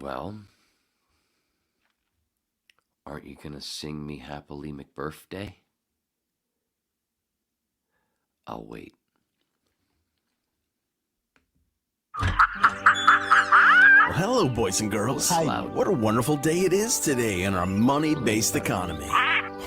Well, aren't you going to sing me Happily McBirthday? I'll wait. Well, hello, boys and girls. Hi. What a wonderful day it is today in our money-based economy.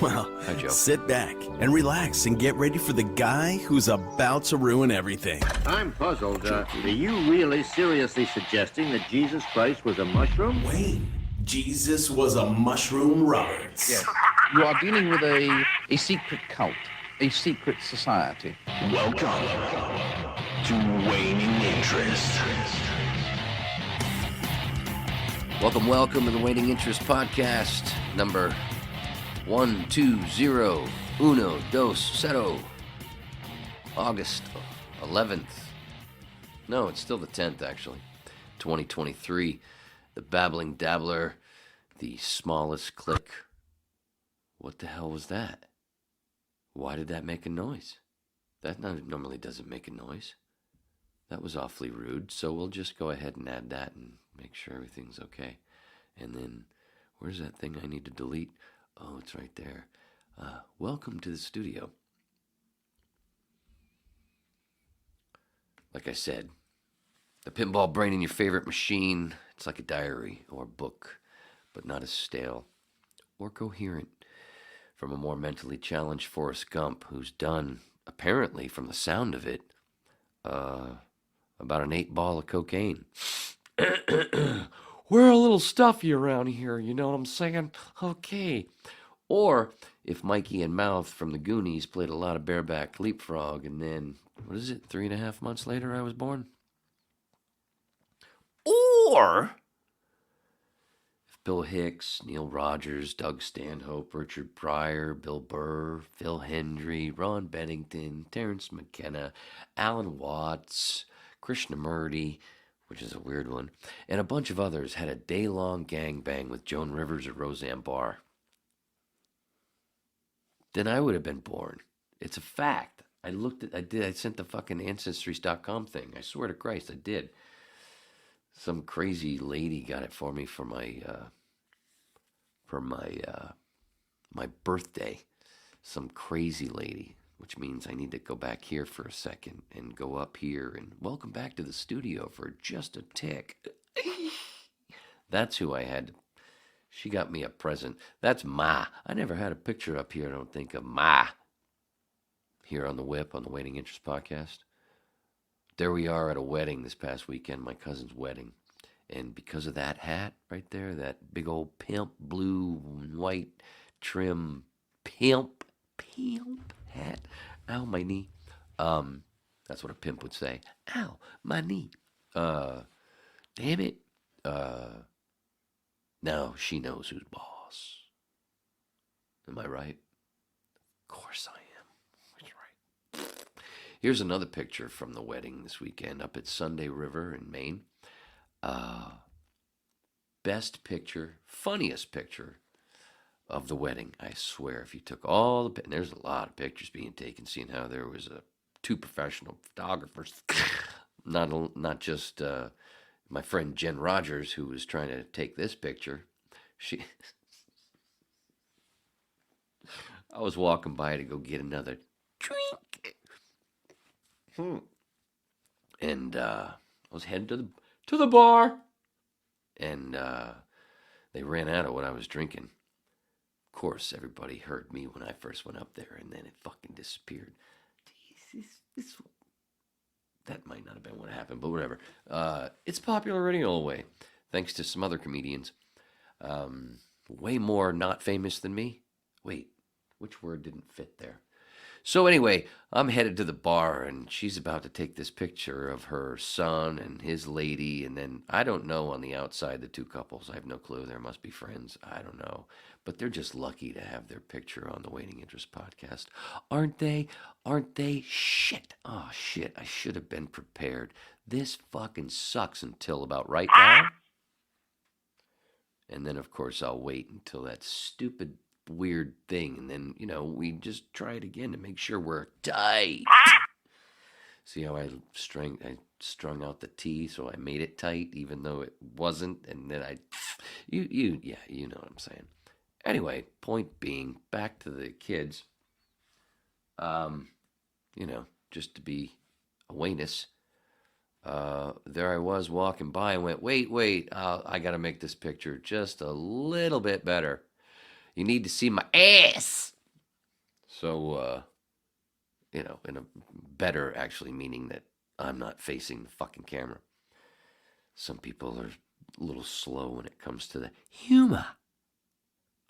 Well, Hi, Joe. sit back and relax and get ready for the guy who's about to ruin everything. I'm puzzled. Are you really seriously suggesting that Jesus Christ was a mushroom? Wayne, Jesus was a mushroom Roberts. Yes. You are dealing with a secret cult, a secret society. Welcome to Waning Interest. Welcome to the Waiting Interest Podcast, number 120 uno dos cero, August 11th. No, it's still the 10th, actually. 2023. The Babbling Dabbler, the smallest click. What the hell was that? Why did that make a noise? That normally doesn't make a noise. That was awfully rude, so we'll just go ahead and add that and make sure everything's okay. And then, where's that thing I need to delete? Oh, it's right there. Welcome to the studio. Like I said, the pinball brain in your favorite machine, it's like a diary or a book, but not as stale or coherent. From a more mentally challenged Forrest Gump, who's done, apparently, from the sound of it, about an 8 ball of cocaine. We're a little stuffy around here, you know what I'm saying? Okay. Or if Mikey and Mouth from the Goonies played a lot of bareback leapfrog, and then, 3.5 months later I was born? Or if Bill Hicks, Neil Rogers, Doug Stanhope, Richard Pryor, Bill Burr, Phil Hendry, Ron Bennington, Terrence McKenna, Alan Watts, Krishnamurti, which is a weird one, and a bunch of others had a day-long gangbang with Joan Rivers or Roseanne Barr, then I would have been born. It's a fact. I sent the fucking Ancestries.com thing. I swear to Christ, I did. Some crazy lady got it for me for my birthday. Some crazy lady, which means I need to go back here for a second and go up here and welcome back to the studio for just a tick. That's who I had. She got me a present. That's Ma. I never had a picture up here, I don't think, of Ma. Here on the Whip, on the Waiting Interest Podcast. There we are at a wedding this past weekend, my cousin's wedding. And because of that hat right there, that big old pimp, blue, white, trim, pimp hat. Ow, my knee. That's what a pimp would say. Ow, my knee. Damn it. Now she knows who's boss. Am I right? Of course I am. That's right. Here's another picture from the wedding this weekend up at Sunday River in Maine. Best picture, funniest picture of the wedding. I swear, if you took all the... And there's a lot of pictures being taken, seeing how there was two professional photographers. Not just my friend Jen Rogers, who was trying to take this picture. I was walking by to go get another drink. And I was heading to the bar. And they ran out of what I was drinking. Of course, everybody heard me when I first went up there, and then it fucking disappeared. That might not have been what happened, but whatever. It's popular radio away, thanks to some other comedians. Way more not famous than me. Wait, which word didn't fit there? So anyway, I'm headed to the bar, and she's about to take this picture of her son and his lady, and then I don't know on the outside the two couples. I have no clue. There must be friends. I don't know. But they're just lucky to have their picture on the Waiting Interest Podcast. Aren't they? Aren't they? Shit. Oh, shit. I should have been prepared. This fucking sucks until about right now. And then, of course, I'll wait until that stupid weird thing, and then, we just try it again to make sure we're tight. See how I strung out the T, so I made it tight, even though it wasn't, and then yeah, you know what I'm saying. Anyway, point being, back to the kids. Just to be a wayness. There I was walking by and went, wait, I got to make this picture just a little bit better. You need to see my ass. So, in a better, actually, meaning that I'm not facing the fucking camera. Some people are a little slow when it comes to the humor.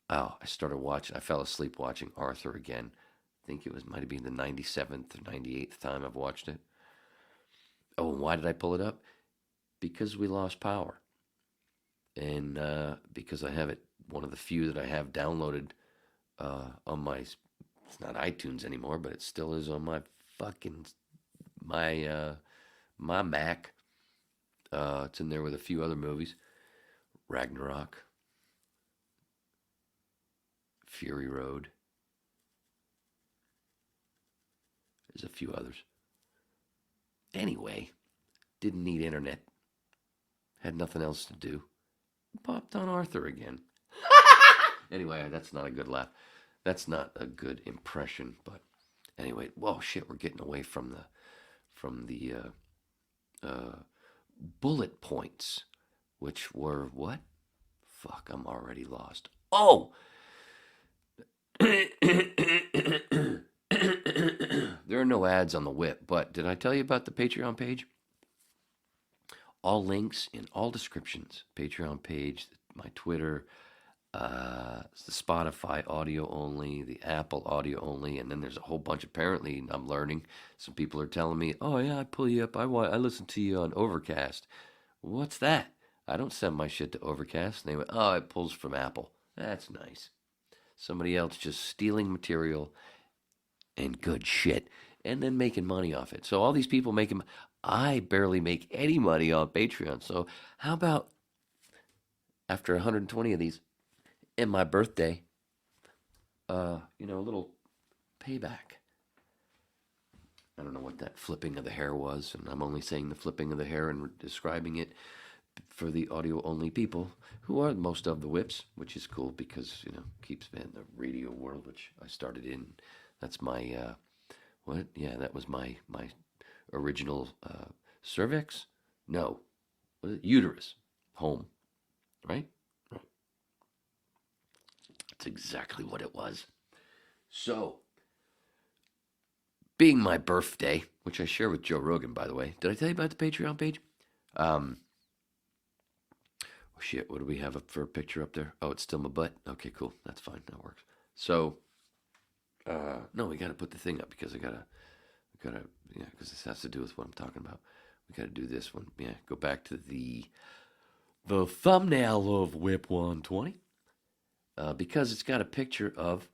Oh, I fell asleep watching Arthur again. I think might have been the 97th or 98th time I've watched it. Oh, and why did I pull it up? Because we lost power. And because I have it, one of the few that I have downloaded on my, it's not iTunes anymore, but it still is on my my Mac. It's in there with a few other movies. Ragnarok. Fury Road. There's a few others. Anyway, didn't need internet. Had nothing else to do. Popped on Arthur again. Anyway, that's not a good laugh. That's not a good impression. But anyway, whoa, shit, we're getting away from the bullet points, which were what? Fuck, I'm already lost. Oh! There are no ads on the whip, but did I tell you about the Patreon page? All links in all descriptions. Patreon page, my Twitter, the Spotify audio only, the Apple audio only, and then there's a whole bunch. Apparently, I'm learning. Some people are telling me, "Oh yeah, I pull you up. I listen to you on Overcast." What's that? I don't send my shit to Overcast. And they went, "Oh, it pulls from Apple." That's nice. Somebody else just stealing material and good shit, and then making money off it. So all these people making, I barely make any money on Patreon. So how about after 120 of these, and my birthday, a little payback. I don't know what that flipping of the hair was, and I'm only saying the flipping of the hair and describing it for the audio-only people, who are most of the whips, which is cool because, keeps me in the radio world, which I started in. That's my, what? Yeah, that was my original cervix? No. What is it? Uterus. Home. Right? That's exactly what it was. So, being my birthday, which I share with Joe Rogan, by the way. Did I tell you about the Patreon page? Oh shit, what do we have up for a picture up there? Oh, it's still my butt? Okay, cool. That's fine. That works. So, no, we got to put the thing up because because this has to do with what I'm talking about. We got to do this one. Yeah, go back to the thumbnail of Whip 120 because it's got a picture of,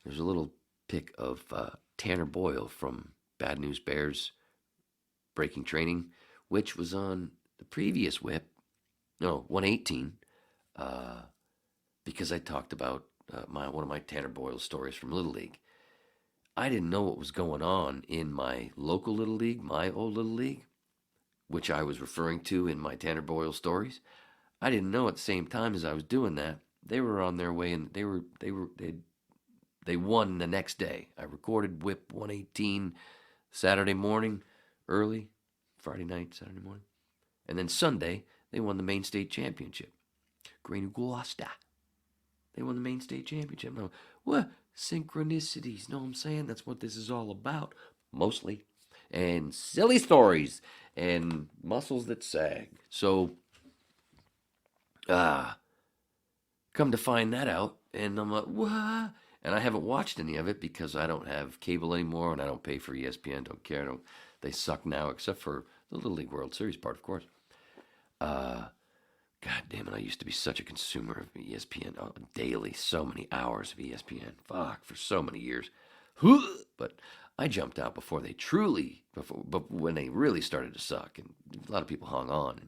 there's a little pic of Tanner Boyle from Bad News Bears Breaking Training, which was on the previous Whip, 118, because I talked about one of my Tanner Boyle stories from Little League. I didn't know what was going on in my local Little League, my old Little League, which I was referring to in my Tanner Boyle stories. I didn't know at the same time as I was doing that, they were on their way, and they won the next day. I recorded Whip 118 Saturday morning, early, Friday night, Saturday morning. And then Sunday, they won the main state championship. Green Guasta. They won the main state championship. Now, what? Synchronicities. Know what I'm saying? That's what this is all about. Mostly. And silly stories. And muscles that sag. So, come to find that out. And I'm like, what? And I haven't watched any of it because I don't have cable anymore. And I don't pay for ESPN. Don't care. They suck now, except for the Little League World Series part, of course. God damn it, I used to be such a consumer of ESPN daily, so many hours of ESPN. Fuck, for so many years. But I jumped out before but when they really started to suck, and a lot of people hung on,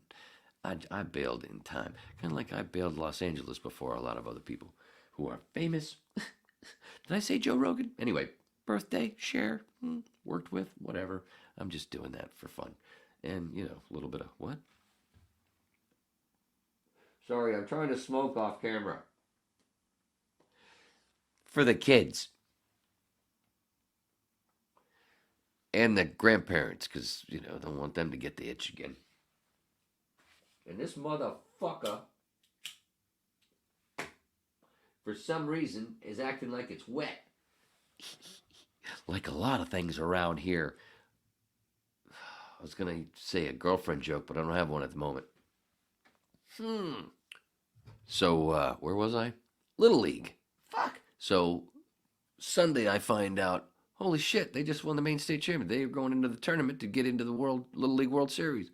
and I bailed in time. Kind of like I bailed Los Angeles before a lot of other people who are famous. Did I say Joe Rogan? Anyway, birthday, share, worked with, whatever. I'm just doing that for fun. And, a little bit of what? Sorry, I'm trying to smoke off camera. For the kids. And the grandparents, because, don't want them to get the itch again. And this motherfucker, for some reason, is acting like it's wet. Like a lot of things around here. I was going to say a girlfriend joke, but I don't have one at the moment. So, where was I? Little League. Fuck. So, Sunday I find out, holy shit, they just won the main state championship. They are going into the tournament to get into the Little League World Series.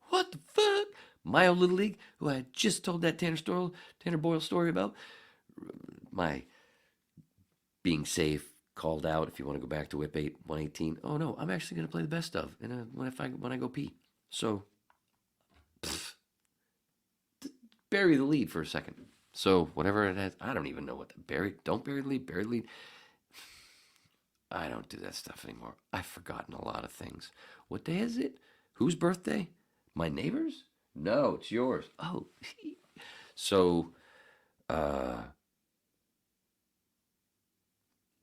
What the fuck? My old Little League, who I had just told that Tanner Boyle story about, my being safe, called out. If you want to go back to Whip 8 118, oh no, I'm actually going to play the best of when I go pee. So, bury the lead for a second. So whatever it has, I don't even know what don't bury the lead. I don't do that stuff anymore. I've forgotten a lot of things. What day is it? Whose birthday? My neighbor's? No, it's yours. Oh, so,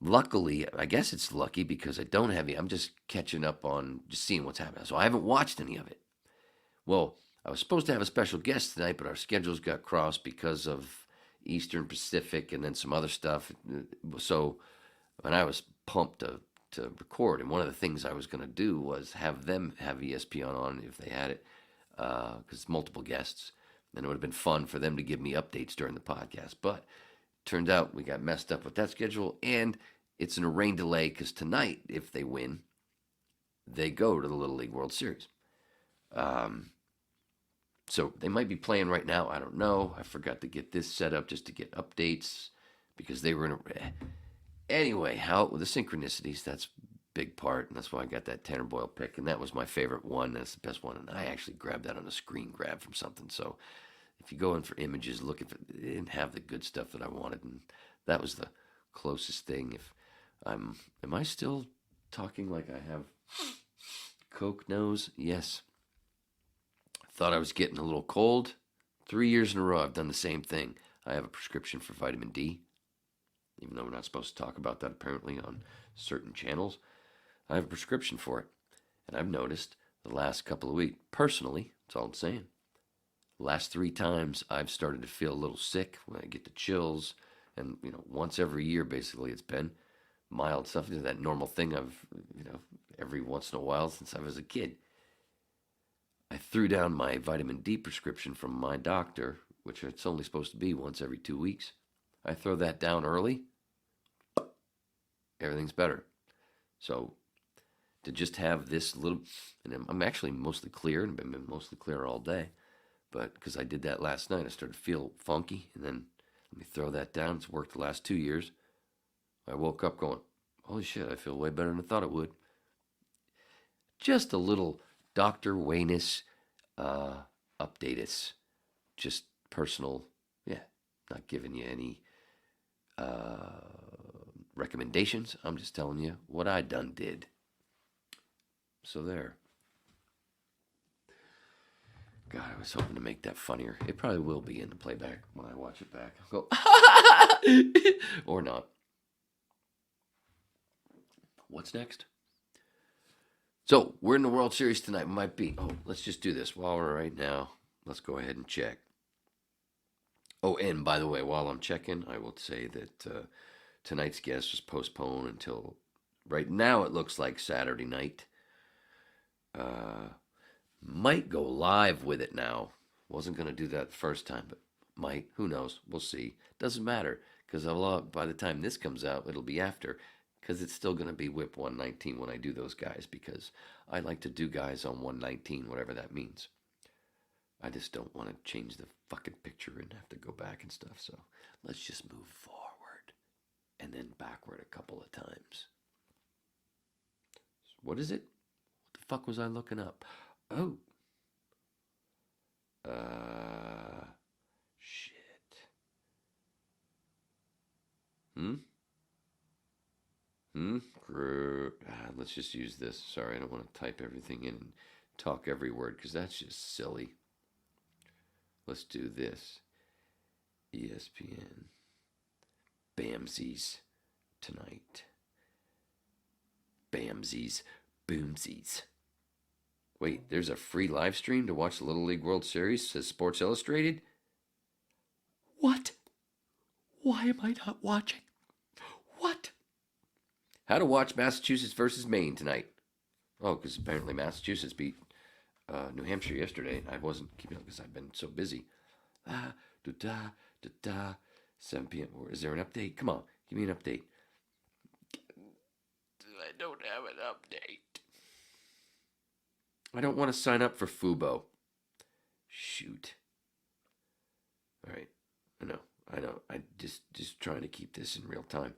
luckily, I guess it's lucky because I don't have any. I'm just catching up on just seeing what's happening. So I haven't watched any of it. Well, I was supposed to have a special guest tonight, but our schedules got crossed because of Eastern Pacific and then some other stuff. So when I was pumped to record, and one of the things I was going to do was have them have ESPN on if they had it, because multiple guests, and it would have been fun for them to give me updates during the podcast. But turns out we got messed up with that schedule, and it's in a rain delay because tonight, if they win, they go to the Little League World Series. So they might be playing right now. I don't know. I forgot to get this set up just to get updates because they were in a... Anyway, the synchronicities, that's a big part, and that's why I got that Tanner Boyle pick, and that was my favorite one. That's the best one, and I actually grabbed that on a screen grab from something. So if you go in for images, looking for, it didn't have the good stuff that I wanted, and that was the closest thing. Am I still talking like I have Coke nose? Yes. Thought I was getting a little cold. 3 years in a row, I've done the same thing. I have a prescription for vitamin D, even though we're not supposed to talk about that apparently on certain channels. I have a prescription for it, and I've noticed the last couple of weeks, personally, that's all I'm saying, the last 3 times I've started to feel a little sick when I get the chills, and once every year basically it's been mild stuff, that normal thing I've every once in a while since I was a kid. I threw down my vitamin D prescription from my doctor, which it's only supposed to be once every 2 weeks. I throw that down early, everything's better. So to just have this little, and I'm actually mostly clear, and I've been mostly clear all day, but because I did that last night, I started to feel funky, and then let me throw that down. It's worked the last 2 years. I woke up going, holy shit, I feel way better than I thought it would. Just a little Dr. Wayness update. Just personal, not giving you any recommendations. I'm just telling you what I did. So there. God, I was hoping to make that funnier. It probably will be in the playback when I watch it back. I'll go, or not. What's next? So, we're in the World Series tonight. Might be. Oh, let's just do this while we're right now. Let's go ahead and check. Oh, and by the way, while I'm checking, I will say that tonight's guest was postponed until right now. It looks like Saturday night. Might go live with it now. Wasn't going to do that the first time, but might. Who knows? We'll see. Doesn't matter because by the time this comes out, it'll be after. Because it's still going to be Whip 119 when I do those guys, because I like to do guys on 119, whatever that means. I just don't want to change the fucking picture and have to go back and stuff, so let's just move forward and then backward a couple of times. What is it? What the fuck was I looking up? Oh. Shit. let's just use this. Sorry, I don't want to type everything in and talk every word because that's just silly. Let's do this. ESPN. Bamsies tonight. Bamsies. Boomsies. Wait, there's a free live stream to watch the Little League World Series, says Sports Illustrated? What? Why am I not watching? What? How to watch Massachusetts versus Maine tonight. Oh, because apparently Massachusetts beat New Hampshire yesterday. I wasn't keeping up because I've been so busy. 7 p.m. Is there an update? Come on, give me an update. I don't have an update. I don't want to sign up for Fubo. Shoot. All right. I know. I just trying to keep this in real time.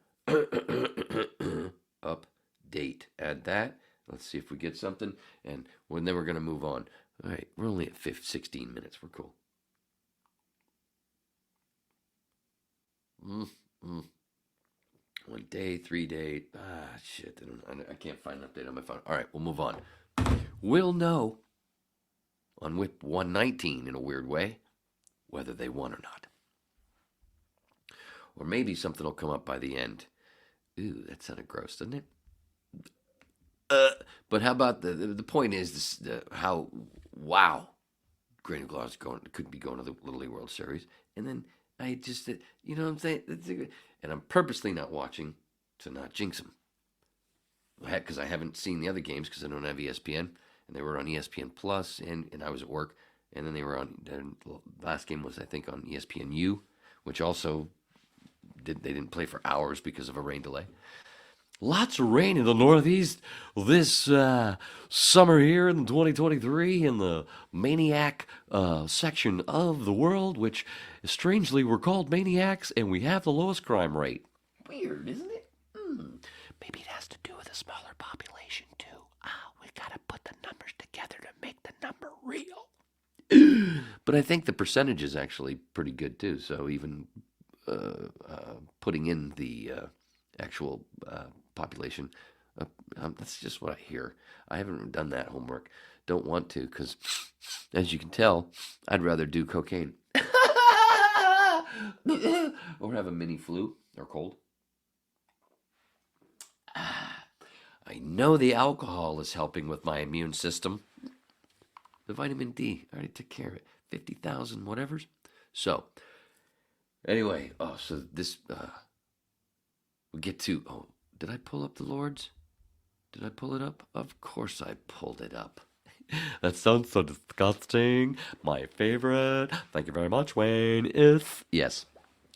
Update. Add that. Let's see if we get something. And then we're going to move on. All right. We're only at 16 minutes. We're cool. 1 day, 3 day. Shit. I can't find an update on my phone. All right. We'll move on. We'll know on whip 119 in a weird way whether they won or not. Or maybe something will come up by the end. Ooh, that sounded gross, doesn't it? But how about the point is how Granny Claus could be going to the Little League World Series, and then I just you know what I'm saying, and I'm purposely not watching to not jinx them. Heck, because I haven't seen the other games because I don't have ESPN, and they were on ESPN Plus, and I was at work, and then they were on. The last game was I think on ESPNU, which also they didn't play for hours because of a rain delay. Lots of rain in the Northeast this summer here in 2023 in the Maniac section of the world, which strangely we're called Maniacs, and we have the lowest crime rate. Weird, isn't it? Maybe it has to do with a smaller population, too. We gotta put the numbers together to make the number real. But I think the percentage is actually pretty good, too. So even putting in the actual population, that's just what I hear. I haven't done that homework. Don't want to, because as you can tell, I'd rather do cocaine. Or have a mini flu or cold. I know the alcohol is helping with my immune system. The vitamin D, I already took care of it. 50,000 whatevers. So, anyway, so this, we get to, did I pull up the Lords? Did I pull it up? Of course I pulled it up. That sounds so disgusting. My favorite, thank you very much, Wayne, is... Yes.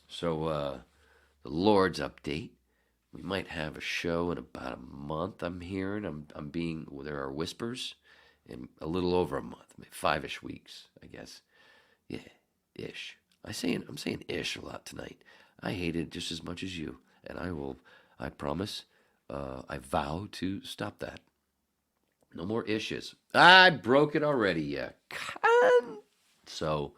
So, the Lords update. We might have a show in about a month, I'm hearing. There are whispers. In a little over a month, 5-ish weeks, I guess. Yeah, ish. I'm saying ish a lot tonight. I hate it just as much as you. And I promise, I vow to stop that. No more ishes. I broke it already, yeah. So,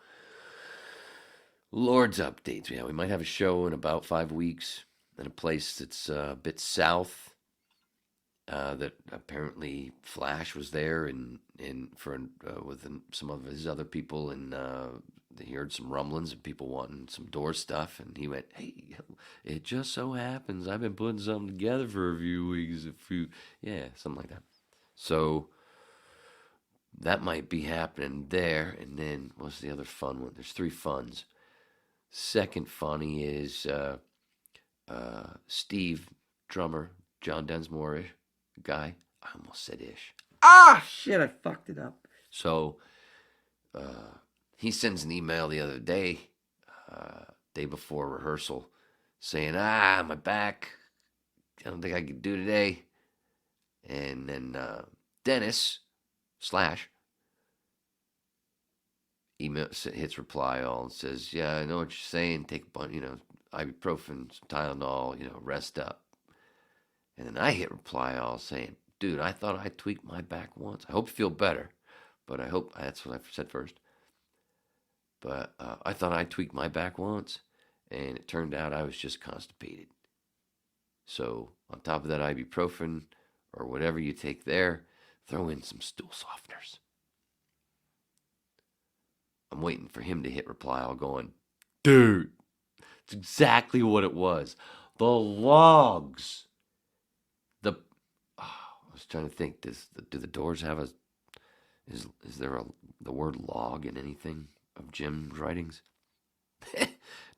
Lord's updates. Yeah, we might have a show in about 5 weeks in a place that's a bit south. That apparently Flash was there and with some of his other people, and he heard some rumblings of people wanting some door stuff, and he went, "Hey, it just so happens I've been putting something together for a few weeks, something like that." So that might be happening there, and then what's the other fun one? There's 3 funs. Second funny is Steve, drummer, John Densmore guy. I almost said ish. Shit, I fucked it up. So he sends an email the other day, day before rehearsal, saying, my back, I don't think I can do today. And then Dennis Slash email hits reply all and says, "Yeah, I know what you're saying. Take a bunch, ibuprofen, some Tylenol, rest up." And then I hit reply all saying, "Dude, I thought I tweaked my back once. I hope you feel better." But I hope, that's what I said first. But I thought I tweaked my back once, and it turned out I was just constipated. So on top of that ibuprofen, or whatever you take there, throw in some stool softeners. I'm waiting for him to hit reply, all going, dude, it's exactly what it was. The logs. I was trying to think, do the doors have is there the word log in anything of Jim's writings?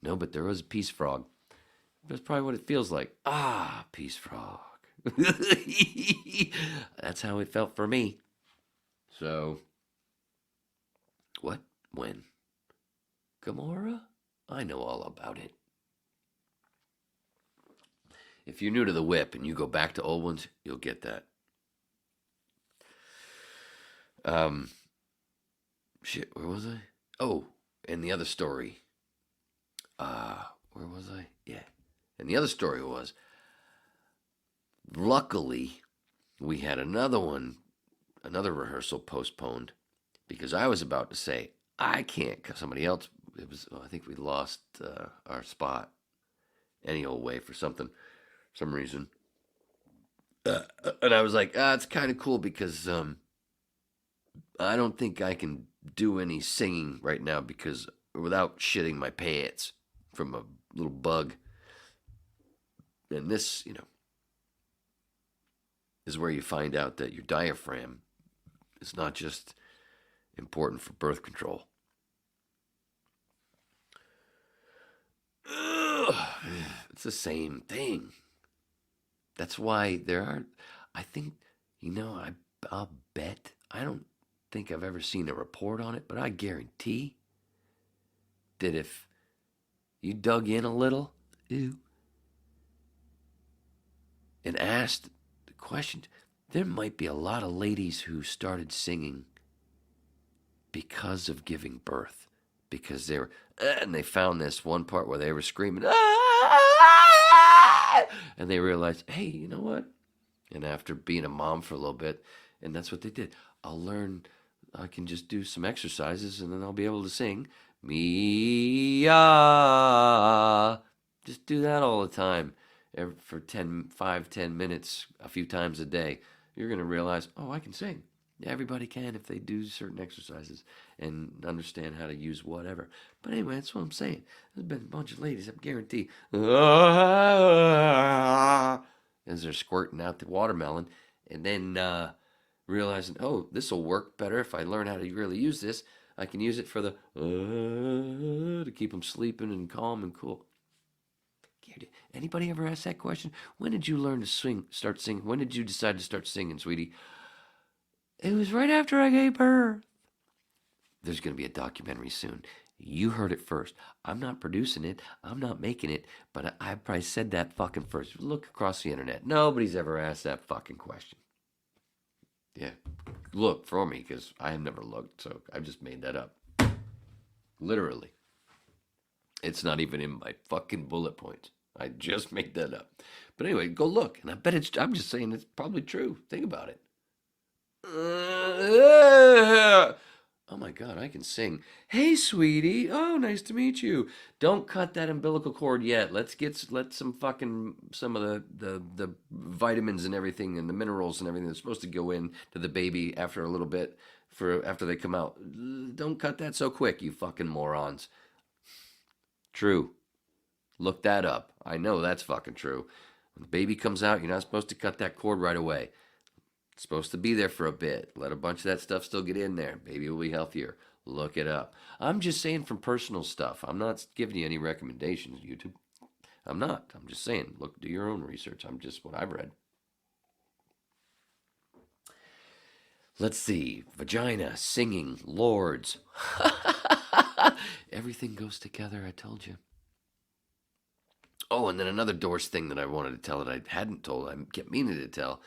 No, but there was a peace frog. That's probably what it feels like. Ah, peace frog. That's how it felt for me. So, what? When? Gamora? I know all about it. If you're new to the whip and you go back to old ones, you'll get that. Shit, where was I? Oh, and the other story. Where was I? Yeah. And the other story was, luckily, we had another rehearsal postponed, because I was about to say, I can't, because somebody else, I think we lost our spot any old way for some reason. And I was like, it's kind of cool because I don't think I can do any singing right now because without shitting my pants from a little bug. And this, is where you find out that your diaphragm is not just important for birth control. It's the same thing. That's why I think, I'll bet, I don't think I've ever seen a report on it, but I guarantee that if you dug in a little, and asked the question, there might be a lot of ladies who started singing because of giving birth, because they were, and they found this one part where they were screaming, and they realized, hey, you know what? And after being a mom for a little bit, and that's what they did. I can just do some exercises, and then I'll be able to sing. Mia. Just do that all the time. For 10 minutes, a few times a day. You're going to realize, I can sing. Everybody can if they do certain exercises and understand how to use whatever. But anyway, that's what I'm saying. There's been a bunch of ladies, I guarantee, as they're squirting out the watermelon, and then realizing, this will work better if I learn how to really use this. I can use it for the to keep them sleeping and calm and cool. Anybody ever ask that question? When did you learn to start singing? When did you decide to start singing, sweetie? It was right after I gave birth. There's going to be a documentary soon. You heard it first. I'm not producing it. I'm not making it. But I probably said that fucking first. Look across the internet. Nobody's ever asked that fucking question. Yeah. Look for me, because I have never looked. So I just made that up. Literally. It's not even in my fucking bullet points. I just made that up. But anyway, go look. And I bet I'm just saying it's probably true. Think about it. Oh my God, I can sing. Hey, sweetie. Oh, nice to meet you. Don't cut that umbilical cord yet. Let some of the vitamins and everything and the minerals and everything that's supposed to go in to the baby after a little bit after they come out. Don't cut that so quick, you fucking morons. True. Look that up. I know that's fucking true. When the baby comes out, you're not supposed to cut that cord right away. It's supposed to be there for a bit. Let a bunch of that stuff still get in there. Baby will be healthier. Look it up. I'm just saying from personal stuff. I'm not giving you any recommendations, YouTube. I'm not. I'm just saying, look, do your own research. I'm just what I've read. Let's see. Vagina, singing, lords. Everything goes together, I told you. Oh, and then another Doors thing that I wanted to tell that I hadn't told. I kept meaning to tell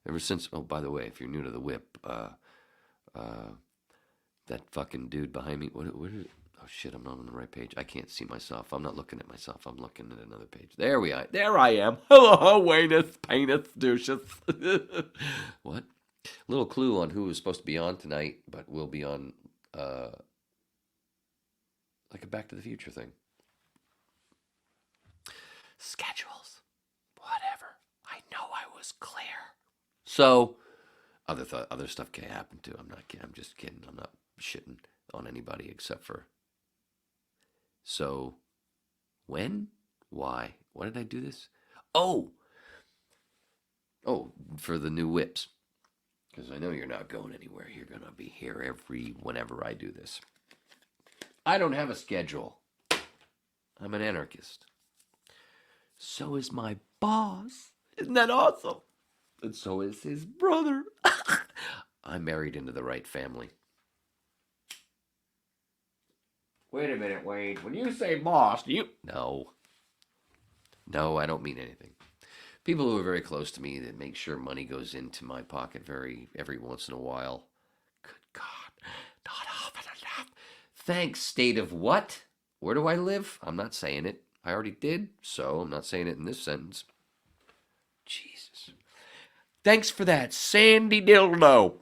ever since. Oh, by the way, if you're new to the whip, that fucking dude behind me. What is it? Oh shit, I'm not on the right page. I can't see myself. I'm not looking at myself. I'm looking at another page. There we are. There I am. Hello, Wayneth, Paineth, Doucheth. What? Little clue on who was supposed to be on tonight, but will be on like a Back to the Future thing. Schedules. Whatever. I know I was clear. So other stuff can happen too. I'm not kidding. I'm just kidding. I'm not shitting on anybody except for. So, when? Why? Why did I do this? Oh, for the new whips. Because I know you're not going anywhere. You're gonna be here whenever I do this. I don't have a schedule. I'm an anarchist. So is my boss. Isn't that awesome? And so is his brother. I'm married into the right family. Wait a minute, Wade. When you say boss, do you... No. No, I don't mean anything. People who are very close to me that make sure money goes into my pocket every once in a while. Good God. Not often enough. Thanks, state of what? Where do I live? I'm not saying it. I already did, so I'm not saying it in this sentence. Jesus. Thanks for that, Sandy Dildo.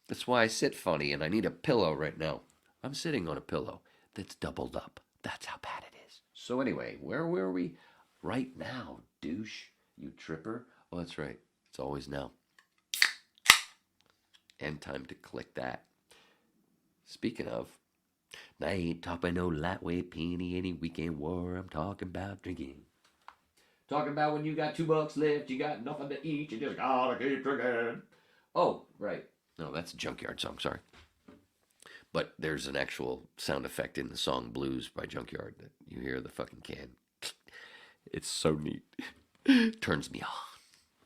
That's why I sit funny, and I need a pillow right now. I'm sitting on a pillow that's doubled up. That's how bad it is. So anyway, where were we? Right now, douche, you tripper. Oh, that's right. It's always now. And time to click that. Speaking of, I ain't talking no lightweight penny any weekend war. I'm talking about drinking. Talking about when you got $2 left, you got nothing to eat, you just gotta keep drinking. Oh, right. No, that's a Junkyard song, sorry. But there's an actual sound effect in the song Blues by Junkyard that you hear the fucking can. It's so neat. Turns me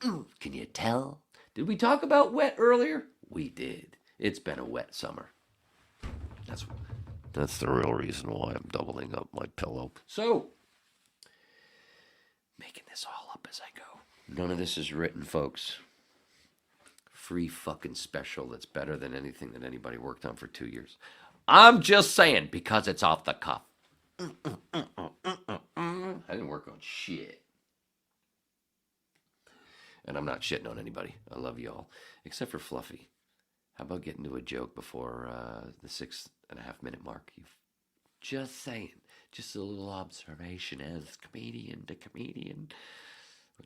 on. Can you tell? Did we talk about wet earlier? We did. It's been a wet summer. That's the real reason why I'm doubling up my pillow. So, making this all up as I go. None of this is written, folks. Free fucking special that's better than anything that anybody worked on for 2 years. I'm just saying, because it's off the cuff. I didn't work on shit. And I'm not shitting on anybody. I love y'all. Except for Fluffy. How about getting to a joke before the 6.5 minute mark? Just saying. Just a little observation as comedian to comedian.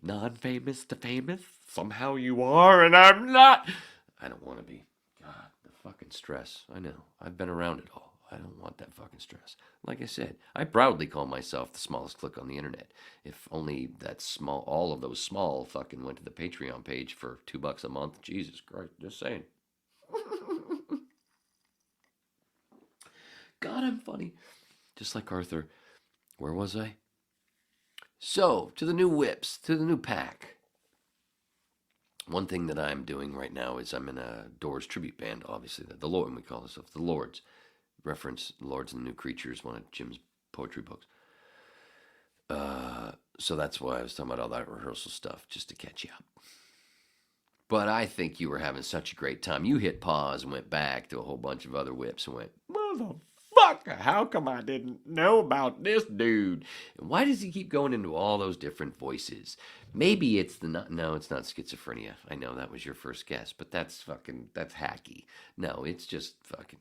Non-famous to famous. Somehow you are and I'm not. I don't want to be. God, the fucking stress. I know. I've been around it all. I don't want that fucking stress. Like I said, I proudly call myself the smallest click on the internet. If only all of those small fucking went to the Patreon page for $2 a month. Jesus Christ, just saying. God, I'm funny. Just like Arthur. Where was I? So, to the new whips, to the new pack. One thing that I'm doing right now is I'm in a Doors tribute band, obviously. The Lord, we call ourselves the Lords. Reference Lords and the New Creatures, one of Jim's poetry books. So that's why I was talking about all that rehearsal stuff, just to catch you up. But I think you were having such a great time. You hit pause and went back to a whole bunch of other whips and went, motherfucker, how come I didn't know about this dude? And why does he keep going into all those different voices? Maybe it's no, it's not schizophrenia. I know that was your first guess, but that's hacky. No, it's just fucking...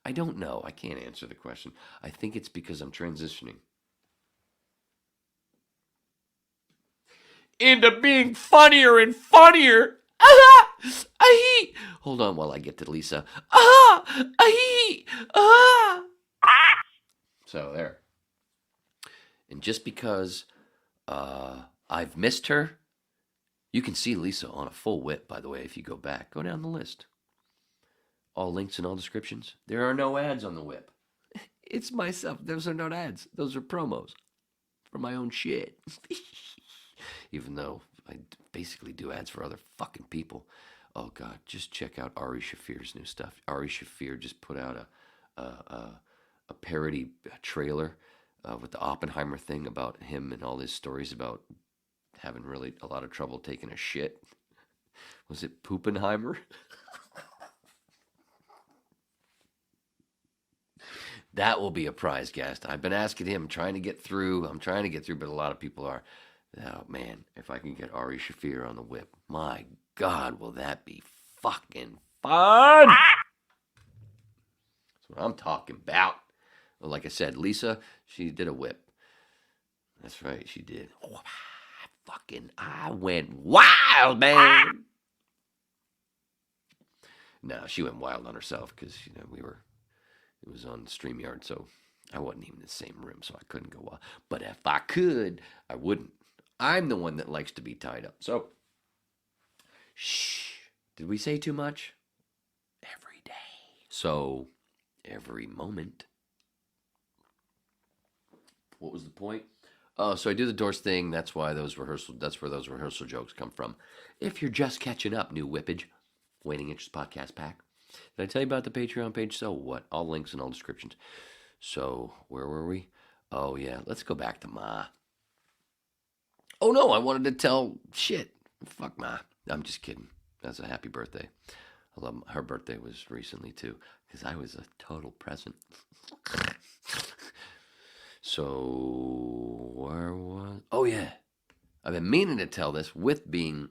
I don't know. I can't answer the question. I think it's because I'm transitioning into being funnier and funnier. Hold on while I get to Lisa. So there. And just because I've missed her, you can see Lisa on a full whip, by the way, if you go back. Go down the list. All links and all descriptions. There are no ads on the whip. It's myself. Those are not ads. Those are promos for my own shit. Even though I basically do ads for other fucking people. Oh, God. Just check out Ari Shaffir's new stuff. Ari Shaffir just put out a parody trailer with the Oppenheimer thing about him and all his stories about having really a lot of trouble taking a shit. Was it Poopenheimer? That will be a prize guest. I've been asking him, trying to get through. I'm trying to get through, but a lot of people are. Oh, man, if I can get Ari Shaffir on the whip, my God, will that be fucking fun? That's what I'm talking about. Like I said, Lisa, she did a whip. That's right, she did. I went wild, man. No, she went wild on herself because, it was on StreamYard, so I wasn't even in the same room, so I couldn't go wild. But if I could, I wouldn't. I'm the one that likes to be tied up. So, shh. Did we say too much? Every day. So, every moment. What was the point? Oh, so I do the Doors thing. That's where those rehearsal jokes come from. If you're just catching up, new whippage, Waiting Interest Podcast Pack. Did I tell you about the Patreon page? So what? All links and all descriptions. So, where were we? Oh, yeah. Let's go back to Ma. Oh, no. I wanted to tell shit. Fuck Ma. I'm just kidding. That's a happy birthday. I love her birthday was recently, too, because I was a total present. So, where was... Oh, yeah. I've been meaning to tell this with being...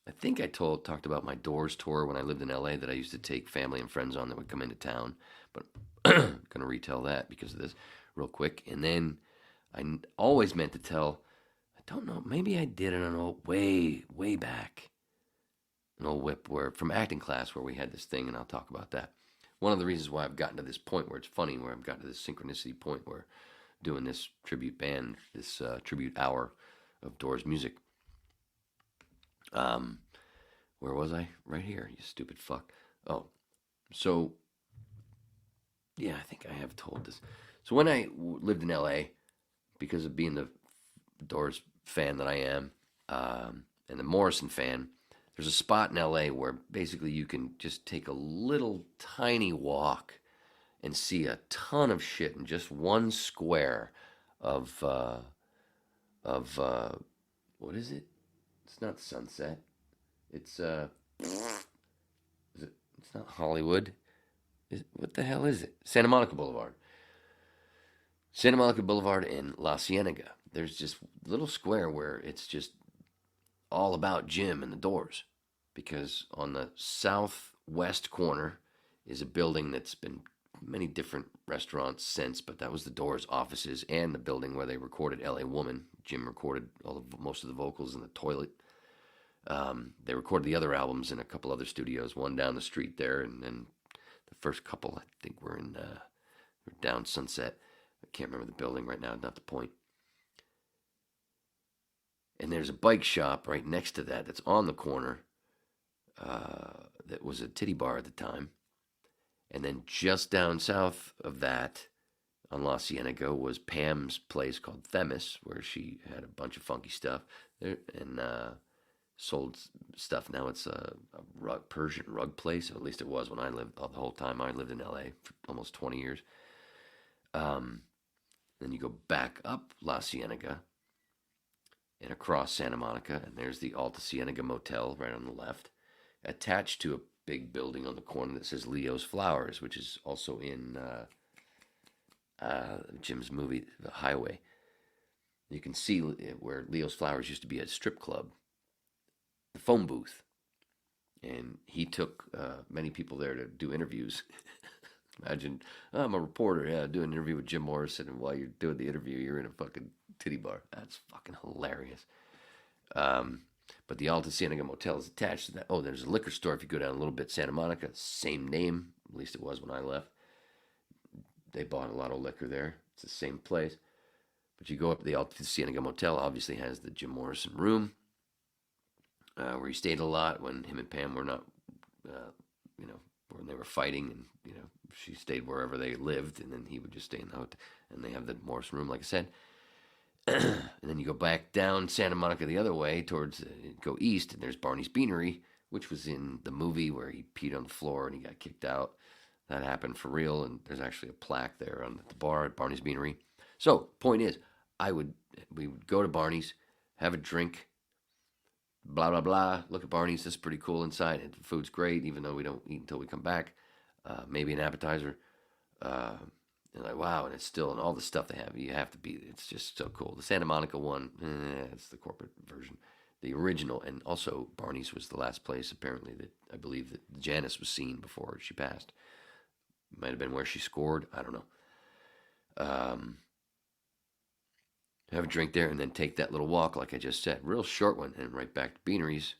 I think I talked about my Doors tour when I lived in LA that I used to take family and friends on that would come into town. But I'm going to retell that because of this real quick. And then I always meant to tell... I don't know. Maybe I did it on way back. An old whip from acting class where we had this thing, and I'll talk about that. One of the reasons why I've gotten to this point where it's funny, where I've gotten to this synchronicity point where doing this tribute band, this tribute hour of Doors music. Where was I? Right here, you stupid fuck. Oh, so, yeah, I think I have told this. So when I lived in LA, because of being the Doors fan that I am, and the Morrison fan, there's a spot in LA where basically you can just take a little tiny walk and see a ton of shit in just one square of what is it? It's not Sunset. It's it's not Hollywood. What the hell is it? Santa Monica Boulevard. Santa Monica Boulevard in La Cienega. There's just a little square where it's just all about Jim and the Doors, because on the southwest corner is a building that's been many different restaurants since, but that was the Doors offices and the building where they recorded L.A. Woman. Jim recorded most of the vocals in the toilet. They recorded the other albums in a couple other studios, one down the street there, and then the first couple, I think, were down Sunset. I can't remember the building right now, not the point. And there's a bike shop right next to that that's on the corner that was a titty bar at the time. And then just down south of that on La Cienega was Pam's place called Themis, where she had a bunch of funky stuff there and sold stuff. Now it's a Persian rug place, or at least it was when I lived, the whole time I lived in LA for almost 20 years. Then you go back up La Cienega and across Santa Monica, and there's the Alta Cienega Motel right on the left, attached to a big building on the corner that says Leo's Flowers, which is also in Jim's movie, The Highway. You can see where Leo's Flowers used to be a strip club, the phone booth. And he took many people there to do interviews. Imagine, I'm a reporter, doing an interview with Jim Morrison, and while you're doing the interview, you're in a fucking titty bar. That's fucking hilarious. But the Alta Cienega Motel is attached to that. Oh, there's a liquor store if you go down a little bit, Santa Monica, same name, at least it was when I left. They bought a lot of liquor there. It's the same place. But you go up to the Alta Cienega Motel, obviously has the Jim Morrison room, where he stayed a lot when him and Pam were not, when they were fighting, and, she stayed wherever they lived, and then he would just stay in the hotel. And they have the Morrison room, like I said. And then you go back down Santa Monica the other way towards, go east, and there's Barney's Beanery, which was in the movie where he peed on the floor and he got kicked out. That happened for real, and there's actually a plaque there on the bar at Barney's Beanery. So, point is, we would go to Barney's, have a drink, blah, blah, blah, look at Barney's, this is pretty cool inside, and the food's great, even though we don't eat until we come back, maybe an appetizer, and like, wow, and it's still, and all the stuff they have, you have to be, it's just so cool. The Santa Monica one, it's the corporate version. The original, and also Barney's was the last place, apparently, that I believe that Janice was seen before she passed. Might have been where she scored, I don't know. have a drink there, and then take that little walk, like I just said, real short one, and right back to Beaneries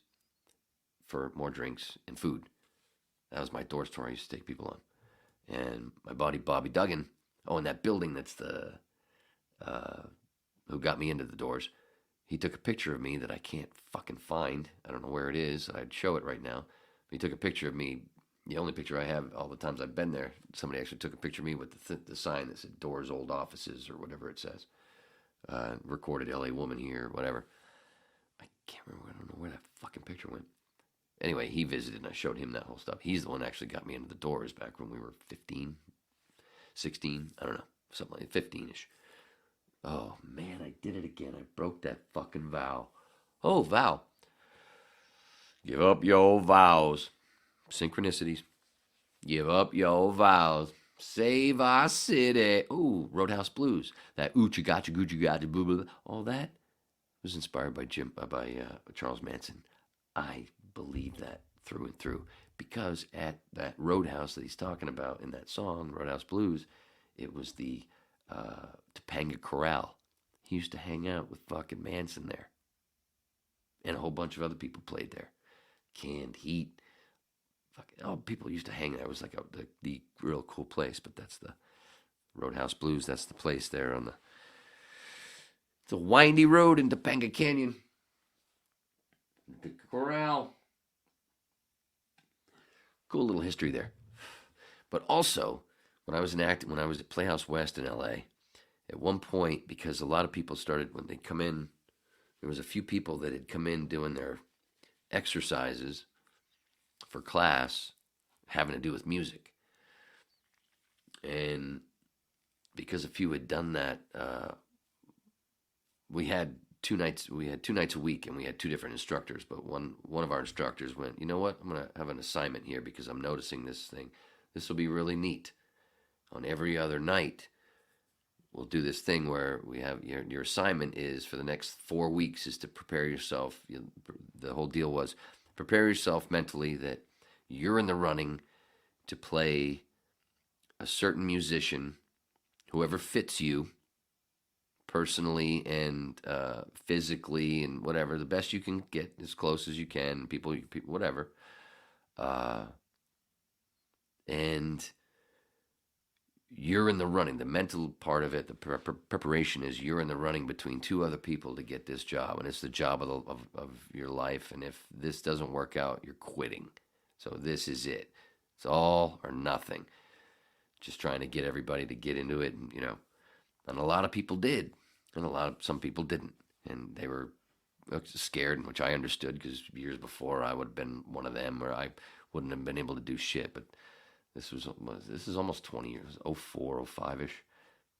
for more drinks and food. That was my door store I used to take people on. And my buddy Bobby Duggan, in that building that's who got me into the Doors, he took a picture of me that I can't fucking find. I don't know where it is. I'd show it right now. He took a picture of me. The only picture I have all the times I've been there, somebody actually took a picture of me with the sign that said Doors Old Offices or whatever it says. Recorded LA Woman here, whatever. I can't remember. I don't know where that fucking picture went. Anyway, he visited and I showed him that whole stuff. He's the one that actually got me into the Doors back when we were 15, 16. I don't know. Something like 15-ish. Oh, man, I did it again. I broke that fucking vow. Oh, vow. Give up your vows. Synchronicities. Give up your vows. Save our city. Ooh, Roadhouse Blues. That oochie gotcha goochie gotcha boo boo. All that was inspired by Charles Manson. I believe that through and through, because at that Roadhouse that he's talking about in that song, Roadhouse Blues, it was the Topanga Corral. He used to hang out with fucking Manson there, and a whole bunch of other people played there. Canned Heat. People used to hang there. It was like the real cool place, but that's the Roadhouse Blues. That's the place there on it's a windy road in Topanga Canyon. The Corral. Cool little history there. But also, when I was at Playhouse West in LA, at one point, because a lot of people started, when they come in, there was a few people that had come in doing their exercises for class having to do with music. And because a few had done that, we had two nights a week, and we had two different instructors. But one of our instructors went, you know what, I'm going to have an assignment here because I'm noticing this thing. This will be really neat. On every other night, we'll do this thing where we have your assignment is for the next 4 weeks is to prepare yourself. The whole deal was prepare yourself mentally that you're in the running to play a certain musician, whoever fits you personally and physically and whatever, the best you can get, as close as you can, people whatever. And you're in the running. The mental part of it, the preparation is you're in the running between two other people to get this job, and it's the job of your life. And if this doesn't work out, you're quitting. So this is it. It's all or nothing. Just trying to get everybody to get into it, and and a lot of people did, and some people didn't, and they were scared, which I understood because years before I would have been one of them, where I wouldn't have been able to do shit, but. This is almost 20 years, 04, 05-ish.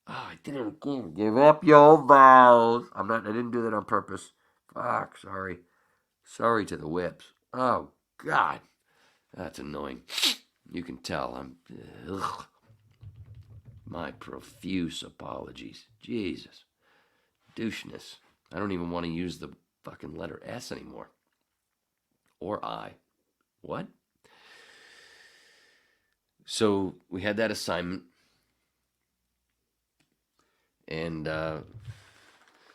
Oh, I did it again. Give up your vows. I didn't do that on purpose. Fuck, sorry. Sorry to the whips. Oh, God. That's annoying. You can tell ugh. My profuse apologies. Jesus. Doucheness. I don't even want to use the fucking letter S anymore. Or I. What? So we had that assignment, and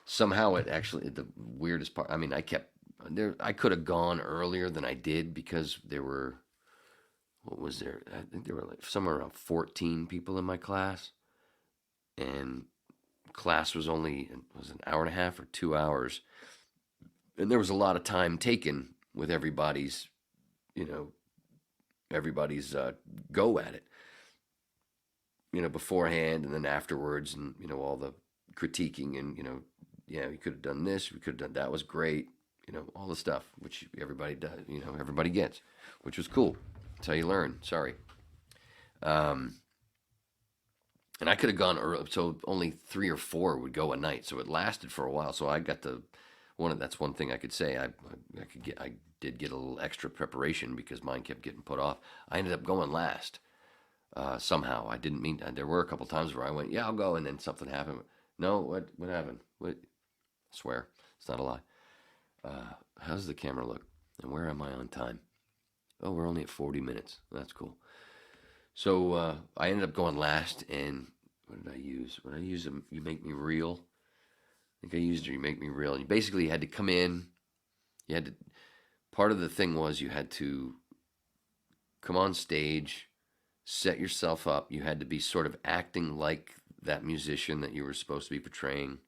somehow it actually, the weirdest part, I could have gone earlier than I did because there were, I think there were like somewhere around 14 people in my class, and class was only, an hour and a half or 2 hours, and there was a lot of time taken with everybody's go at it, beforehand and then afterwards, and, all the critiquing and, we could have done this, we could have done that, was great, all the stuff, which everybody does, everybody gets, which was cool. That's how you learn. Sorry. And I could have gone early, so only 3 or 4 would go a night, so it lasted for a while, so I got that's one thing I could say, I did get a little extra preparation because mine kept getting put off. I ended up going last somehow. I didn't mean to. There were a couple times where I went, yeah, I'll go, and then something happened. No, what happened? What? I swear, it's not a lie. How does the camera look? And where am I on time? Oh, we're only at 40 minutes. That's cool. So I ended up going last, and what did I use? When I use You Make Me Real, think I used You Make Me Real. And you basically had to come in. You had to. Part of the thing was you had to come on stage, set yourself up. You had to be sort of acting like that musician that you were supposed to be portraying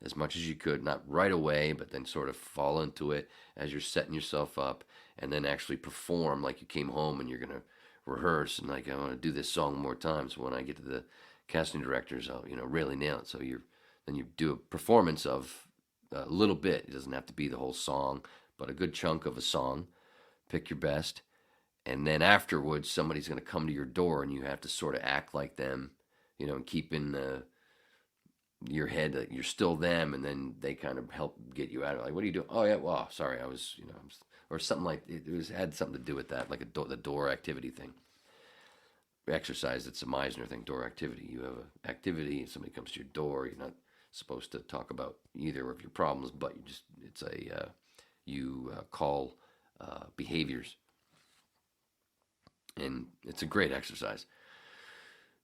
as much as you could, not right away, but then sort of fall into it as you're setting yourself up, and then actually perform like you came home and you're going to rehearse and like, I want to do this song more times. So when I get to the casting directors, I'll, really nail it. So then you do a performance of a little bit. It doesn't have to be the whole song, but a good chunk of a song. Pick your best. And then afterwards, somebody's going to come to your door and you have to sort of act like them, and keep in your head that you're still them, and then they kind of help get you out of like, what are you doing? Oh yeah, well, sorry, I was, or something like it had something to do with that, like the door activity thing. Exercise, it's a Meisner thing, door activity. You have an activity, and somebody comes to your door. You're not supposed to talk about either of your problems, but you call behaviors, and it's a great exercise.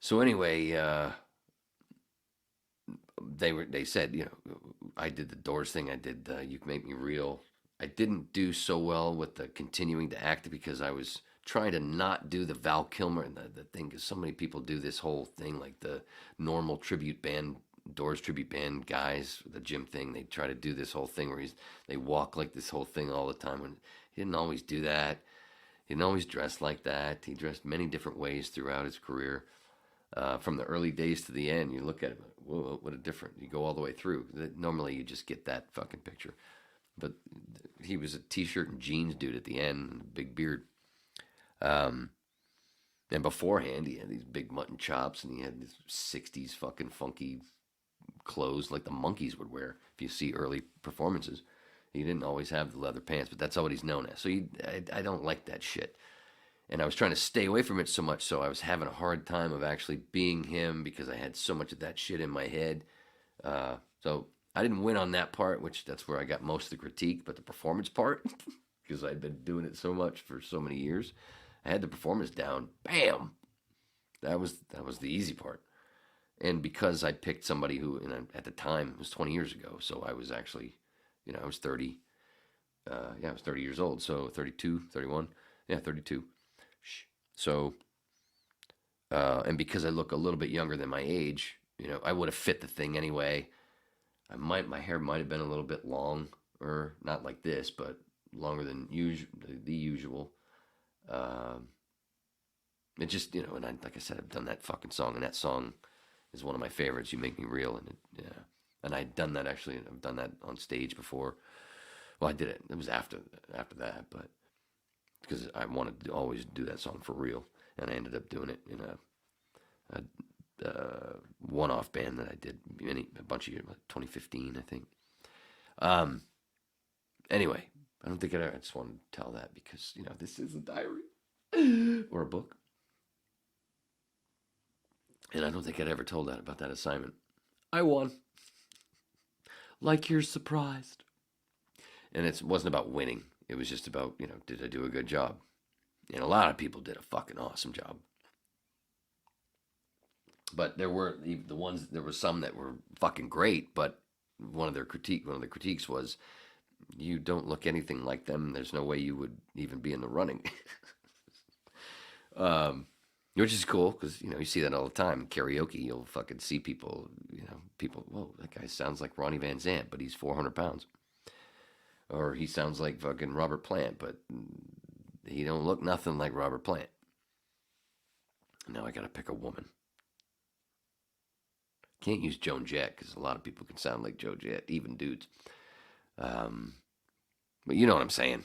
So anyway, they said, I did the Doors thing. I did You Can Make Me Real. I didn't do so well with the continuing to act because I was trying to not do the Val Kilmer and the thing, because so many people do this whole thing, like the normal tribute band, Doors tribute band guys, the gym thing. They try to do this whole thing where they walk like this whole thing all the time. When he didn't always do that. He didn't always dress like that. He dressed many different ways throughout his career. From the early days to the end, you look at it, whoa, what a difference. You go all the way through. Normally you just get that fucking picture. But he was a t-shirt and jeans dude at the end, and a big beard. And beforehand, he had these big mutton chops, and he had these 60s fucking funky clothes like the Monkees would wear. If you see early performances, he didn't always have the leather pants, but that's what he's known as. So I don't like that shit. And I was trying to stay away from it so much, so I was having a hard time of actually being him because I had so much of that shit in my head. So I didn't win on that part, which that's where I got most of the critique. But the performance part, because I'd been doing it so much for so many years, I had the performance down. Bam! That was the easy part. And because I picked somebody who, at the time, it was 20 years ago, so I was actually, I was 30. I was 30 years old, so 32, 31. Yeah, 32. So, and because I look a little bit younger than my age, I would have fit the thing anyway. My hair might have been a little bit long, or not like this, but longer than the usual. It just, and like I said, I've done that fucking song, and that song is one of my favorites. You Make Me Real, and I'd done that actually. I've done that on stage before. Well, I did it. It was after that, but because I wanted to always do that song for real, and I ended up doing it in a one-off band that I did a bunch of years, 2015, I think. Anyway, I don't think I just wanted to tell that because this is a diary or a book, and I don't think I'd ever told that about that assignment. I won. Like you're surprised. And it wasn't about winning. It was just about, did I do a good job? And a lot of people did a fucking awesome job. But there were some that were fucking great, but one of the critiques was, you don't look anything like them. There's no way you would even be in the running. Which is cool, because, you see that all the time. In karaoke, you'll fucking see people, whoa, that guy sounds like Ronnie Van Zant, but he's 400 pounds. Or he sounds like fucking Robert Plant, but he don't look nothing like Robert Plant. Now I gotta pick a woman. Can't use Joan Jett, because a lot of people can sound like Joan Jett, even dudes. But you know what I'm saying.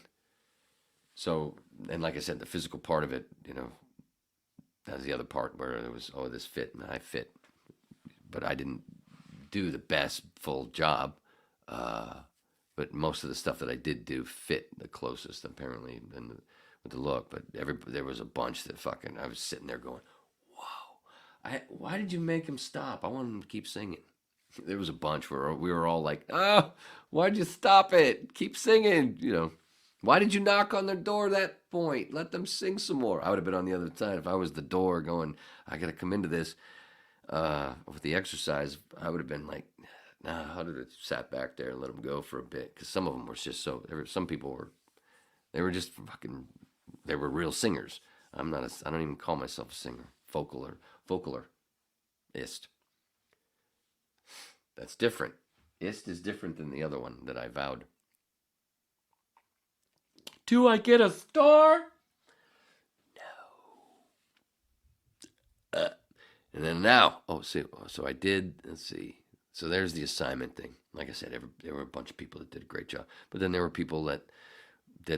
So, and like I said, the physical part of it, that was the other part where there was, this fit, and I fit. But I didn't do the best full job. But most of the stuff that I did do fit the closest, apparently, with the look. But there was a bunch that fucking, I was sitting there going, whoa, why did you make him stop? I want him to keep singing. There was a bunch where we were all like, why'd you stop it? Keep singing, Why did you knock on their door at that point? Let them sing some more. I would have been on the other side. If I was the door going, I got to come into this with the exercise, I would have been like, nah, I'd have sat back there and let them go for a bit, because some of them were just so. Some people were, they were just fucking. They were real singers. I'm not. I don't even call myself a singer. Vocalist. That's different. Ist is different than the other one that I vowed. Do I get a star? No. And then now, so I did. Let's see. So there's the assignment thing. Like I said, there were a bunch of people that did a great job, but then there were people that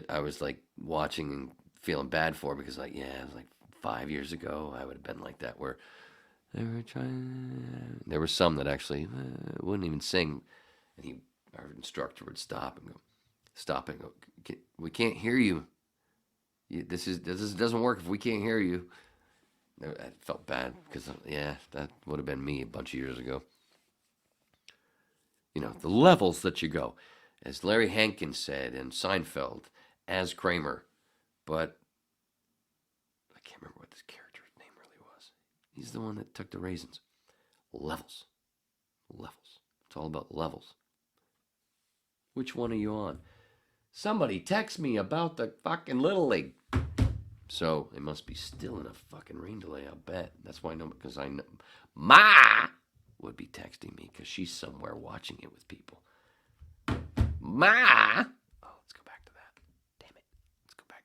I was like watching and feeling bad for, because like, yeah, it was like 5 years ago I would have been like that, where they were trying. There were some that actually wouldn't even sing, and our instructor would stop and go, we can't hear you. This doesn't work if we can't hear you. I felt bad, because yeah, that would have been me a bunch of years ago. You know, the levels that you go, as Larry Hankins said in Seinfeld, as Kramer, but I can't remember what this character's name really was. He's the one that took the raisins. Levels. It's all about levels. Which one are you on? Somebody text me about the fucking Little League. So they must be still in a fucking rain delay, I'll bet. That's why I know, because I know Ma would be texting me, because she's somewhere watching it with people. Ma! Oh, let's go back to that. Damn it. Let's go back.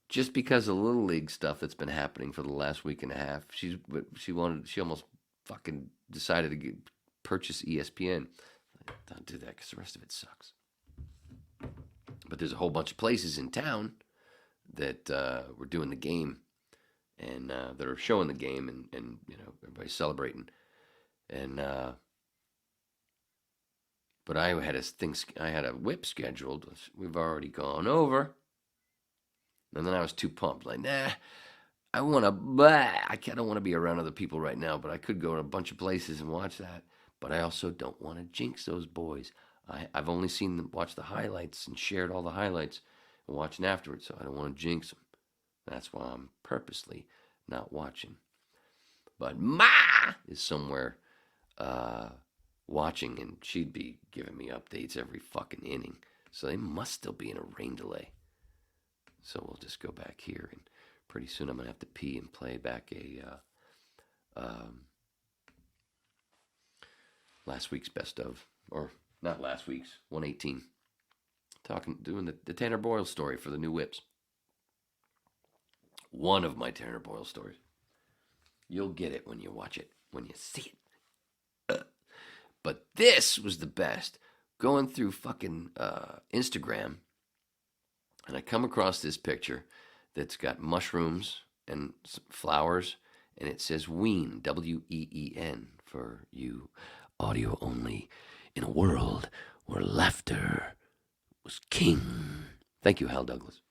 Just because of Little League stuff that's been happening for the last week and a half, she almost fucking decided to purchase ESPN. Don't do that, because the rest of it sucks. But there's a whole bunch of places in town that were doing the game, and that are showing the game, and you know, everybody's celebrating. And but I had a whip scheduled. We've already gone over, and then I was too pumped. Like, nah, I don't want to be around other people right now, but I could go to a bunch of places and watch that. But I also don't want to jinx those boys. I've only seen them watch the highlights and shared all the highlights and watching afterwards, so I don't want to jinx them. That's why I'm purposely not watching. But Ma is somewhere watching, and she'd be giving me updates every fucking inning. So they must still be in a rain delay. So we'll just go back here, and pretty soon I'm going to have to pee and play back last week's best of, or not last week's, 118. Doing the Tanner Boyle story for the new whips. One of my Tanner Boyle stories. You'll get it when you watch it, when you see it. But this was the best. Going through fucking Instagram, and I come across this picture that's got mushrooms and flowers, and it says Ween, W-E-E-N, for you audio only, in a world where laughter was king. Thank you, Hal Douglas.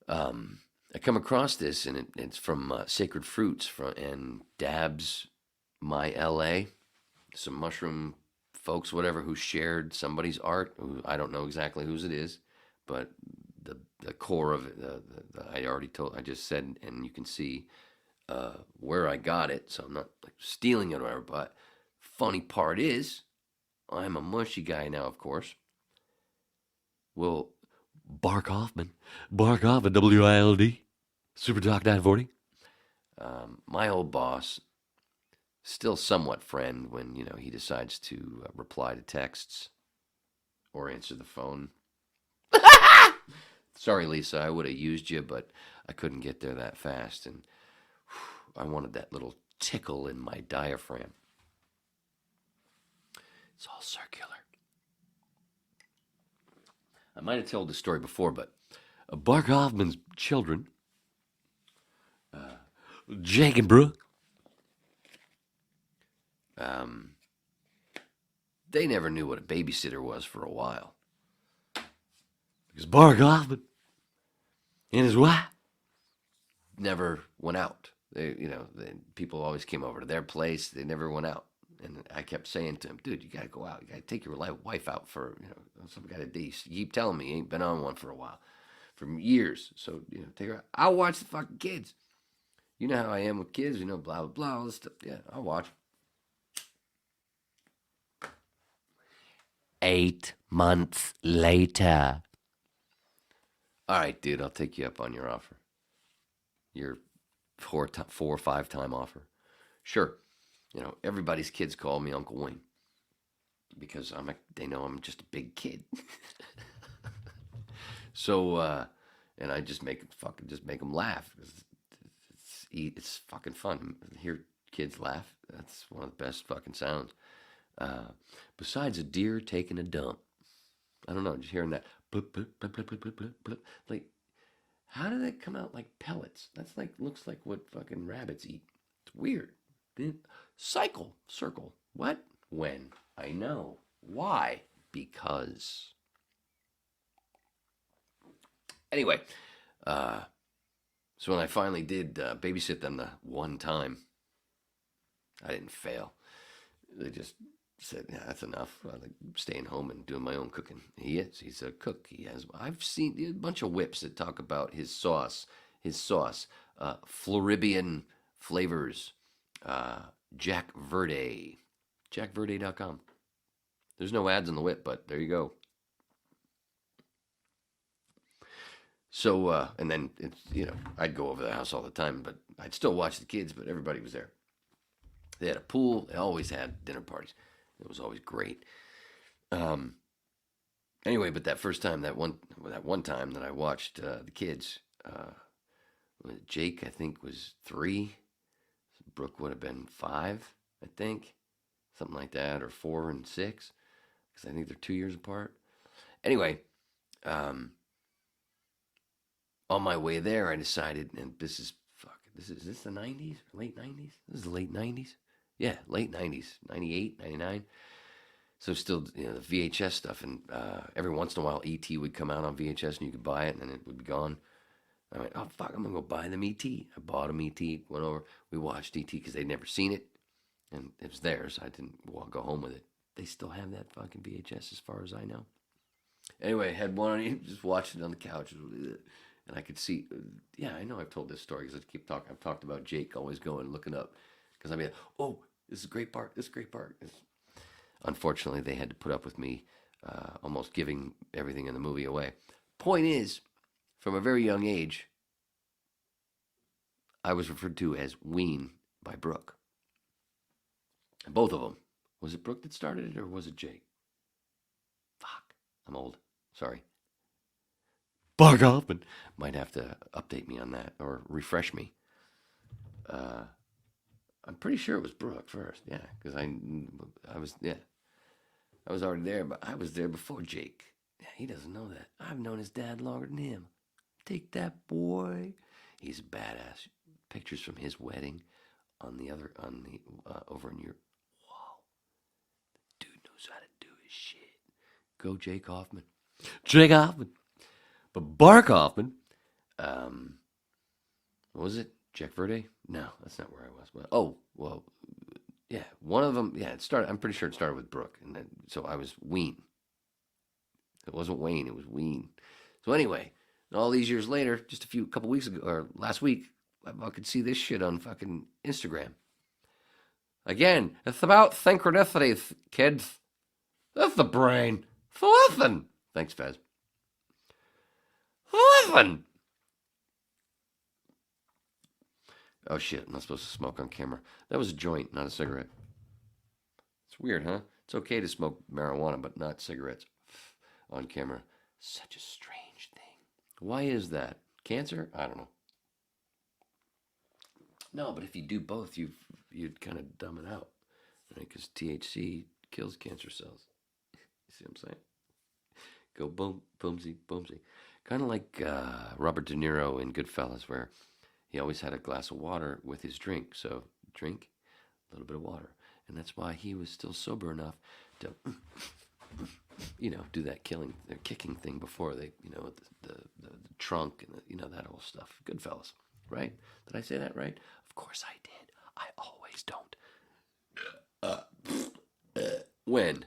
I come across this, and it's from Sacred Fruits and Dabs My LA, some mushroom folks, whatever, who shared somebody's art. Who, I don't know exactly whose it is, but the core of it, I just said, and you can see where I got it, so I'm not like stealing it or whatever. But funny part is, I'm a mushy guy now, of course. Well, Bark Hoffman, WILD, Super Doc 940. My old boss, still somewhat friend when, you know, he decides to reply to texts or answer the phone. Sorry, Lisa, I would have used you, but I couldn't get there that fast, and I wanted that little tickle in my diaphragm. It's all circular. I might have told the story before, but Bark Hoffman's children, Jake and Brooke, they never knew what a babysitter was for a while. Because Bark Hoffman and his wife never went out. People always came over to their place. They never went out. And I kept saying to him, dude, you got to go out. You got to take your wife out for, some kind of date. You keep telling me you ain't been on one for a while, for years. So, take her out. I'll watch the fucking kids. You know how I am with kids, blah, blah, blah, all this stuff. Yeah, I'll watch. 8 months later. All right, dude, I'll take you up on your offer. Your 4 or 5 time offer. Sure. Everybody's kids call me Uncle Wayne because they know I'm just a big kid. So, and I just make them laugh. It's fucking fun. Hear kids laugh. That's one of the best fucking sounds. Besides a deer taking a dump. I don't know, just hearing that. Blip, blip, blip, blip, blip, blip, blip, blip. Like, how did that come out like pellets? That's looks like what fucking rabbits eat. It's weird. Circle. What? When? I know. Why? Because. Anyway, so when I finally did babysit them the one time, I didn't fail. They just said, "Yeah, that's enough. I like staying home and doing my own cooking." He's a cook. I've seen a bunch of whips that talk about his sauce, Floribian flavors, Jack Verde, jackverde.com. There's no ads on the whip, but there you go. So, and then I'd go over the house all the time, but I'd still watch the kids, but everybody was there. They had a pool. They always had dinner parties. It was always great. Anyway, but that one time that I watched the kids, Jake, I think, was 3. Brooke would have been 5, I think. Something like that, or 4 and 6. Because I think they're 2 years apart. Anyway, on my way there, I decided, and is this the 90s? Late 90s? This is the late 90s? Yeah, late 90s, 98, 99. So still, the VHS stuff, and every once in a while, E.T. would come out on VHS, and you could buy it, and then it would be gone. I went, oh, fuck, I'm going to go buy them E.T. I bought them E.T., went over, we watched E.T. because they'd never seen it, and it was theirs. So I didn't go home with it. They still have that fucking VHS as far as I know. Anyway, I had one on, just watched it on the couch, and I could see, yeah, I know I've told this story because I've talked about Jake always going and looking up, because I'd be like, oh, this is a great part, Unfortunately, they had to put up with me almost giving everything in the movie away. Point is, from a very young age, I was referred to as Ween by Brooke. Both of them. Was it Brooke that started it, or was it Jake? Fuck, I'm old. Sorry. Bug Hoffman might have to update me on that, or refresh me. I'm pretty sure it was Brooke first, yeah, because I was already there, but I was there before Jake. Yeah, he doesn't know that. I've known his dad longer than him. Take that, boy. He's a badass. Pictures from his wedding over in Europe. Wow, dude knows how to do his shit. Go, Jake Hoffman. Jake Hoffman. But Bark Hoffman. What was it? Jack Verde? No, that's not where I was. Well, yeah, one of them. Yeah, I'm pretty sure it started with Brooke, and then so I was Ween. It wasn't Wayne. It was Ween. So anyway, all these years later, just a couple weeks ago or last week, I could see this shit on fucking Instagram. Again, it's about synchronicities, kids. That's the brain. Listen. Thanks, Fez. Listen. Oh shit, I'm not supposed to smoke on camera. That was a joint, not a cigarette. It's weird, huh? It's okay to smoke marijuana, but not cigarettes on camera. Such a strange thing. Why is that? Cancer? I don't know. No, but if you do both, you'd kind of dumb it out, right? Because THC kills cancer cells. You see what I'm saying? Go boom, boomsy, boomsy. Kind of like Robert De Niro in Goodfellas, where he always had a glass of water with his drink. So drink, a little bit of water. And that's why he was still sober enough to, do that kicking thing before they, the trunk and that whole stuff. Goodfellas, right? Did I say that right? Of course I did. I always don't. When?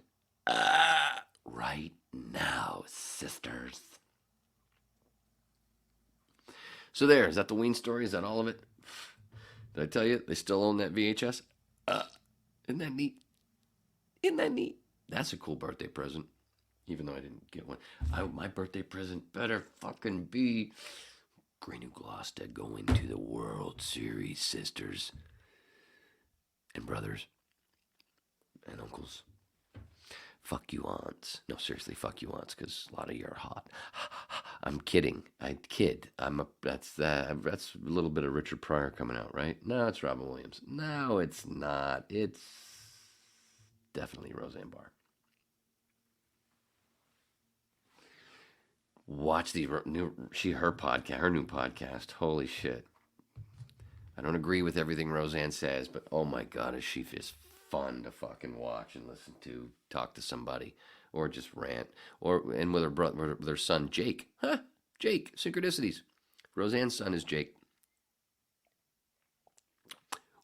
Right now, sisters. So there, is that the Ween story? Is that all of it? Did I tell you they still own that VHS? Isn't that neat? Isn't that neat? That's a cool birthday present. Even though I didn't get one. My birthday present better fucking be Grey New Gloucester going to the World Series, sisters and brothers and uncles. Fuck you, aunts. No, seriously, fuck you, aunts, because a lot of you are hot. I'm kidding. I kid. That's a little bit of Richard Pryor coming out, right? No, it's Robin Williams. No, it's not. It's definitely Roseanne Barr. Watch her new podcast. Holy shit. I don't agree with everything Roseanne says, but oh my god, is she just fun to fucking watch and listen to, talk to somebody, or just rant, and with her brother, with her son Jake. Jake, synchronicities. Roseanne's son is Jake.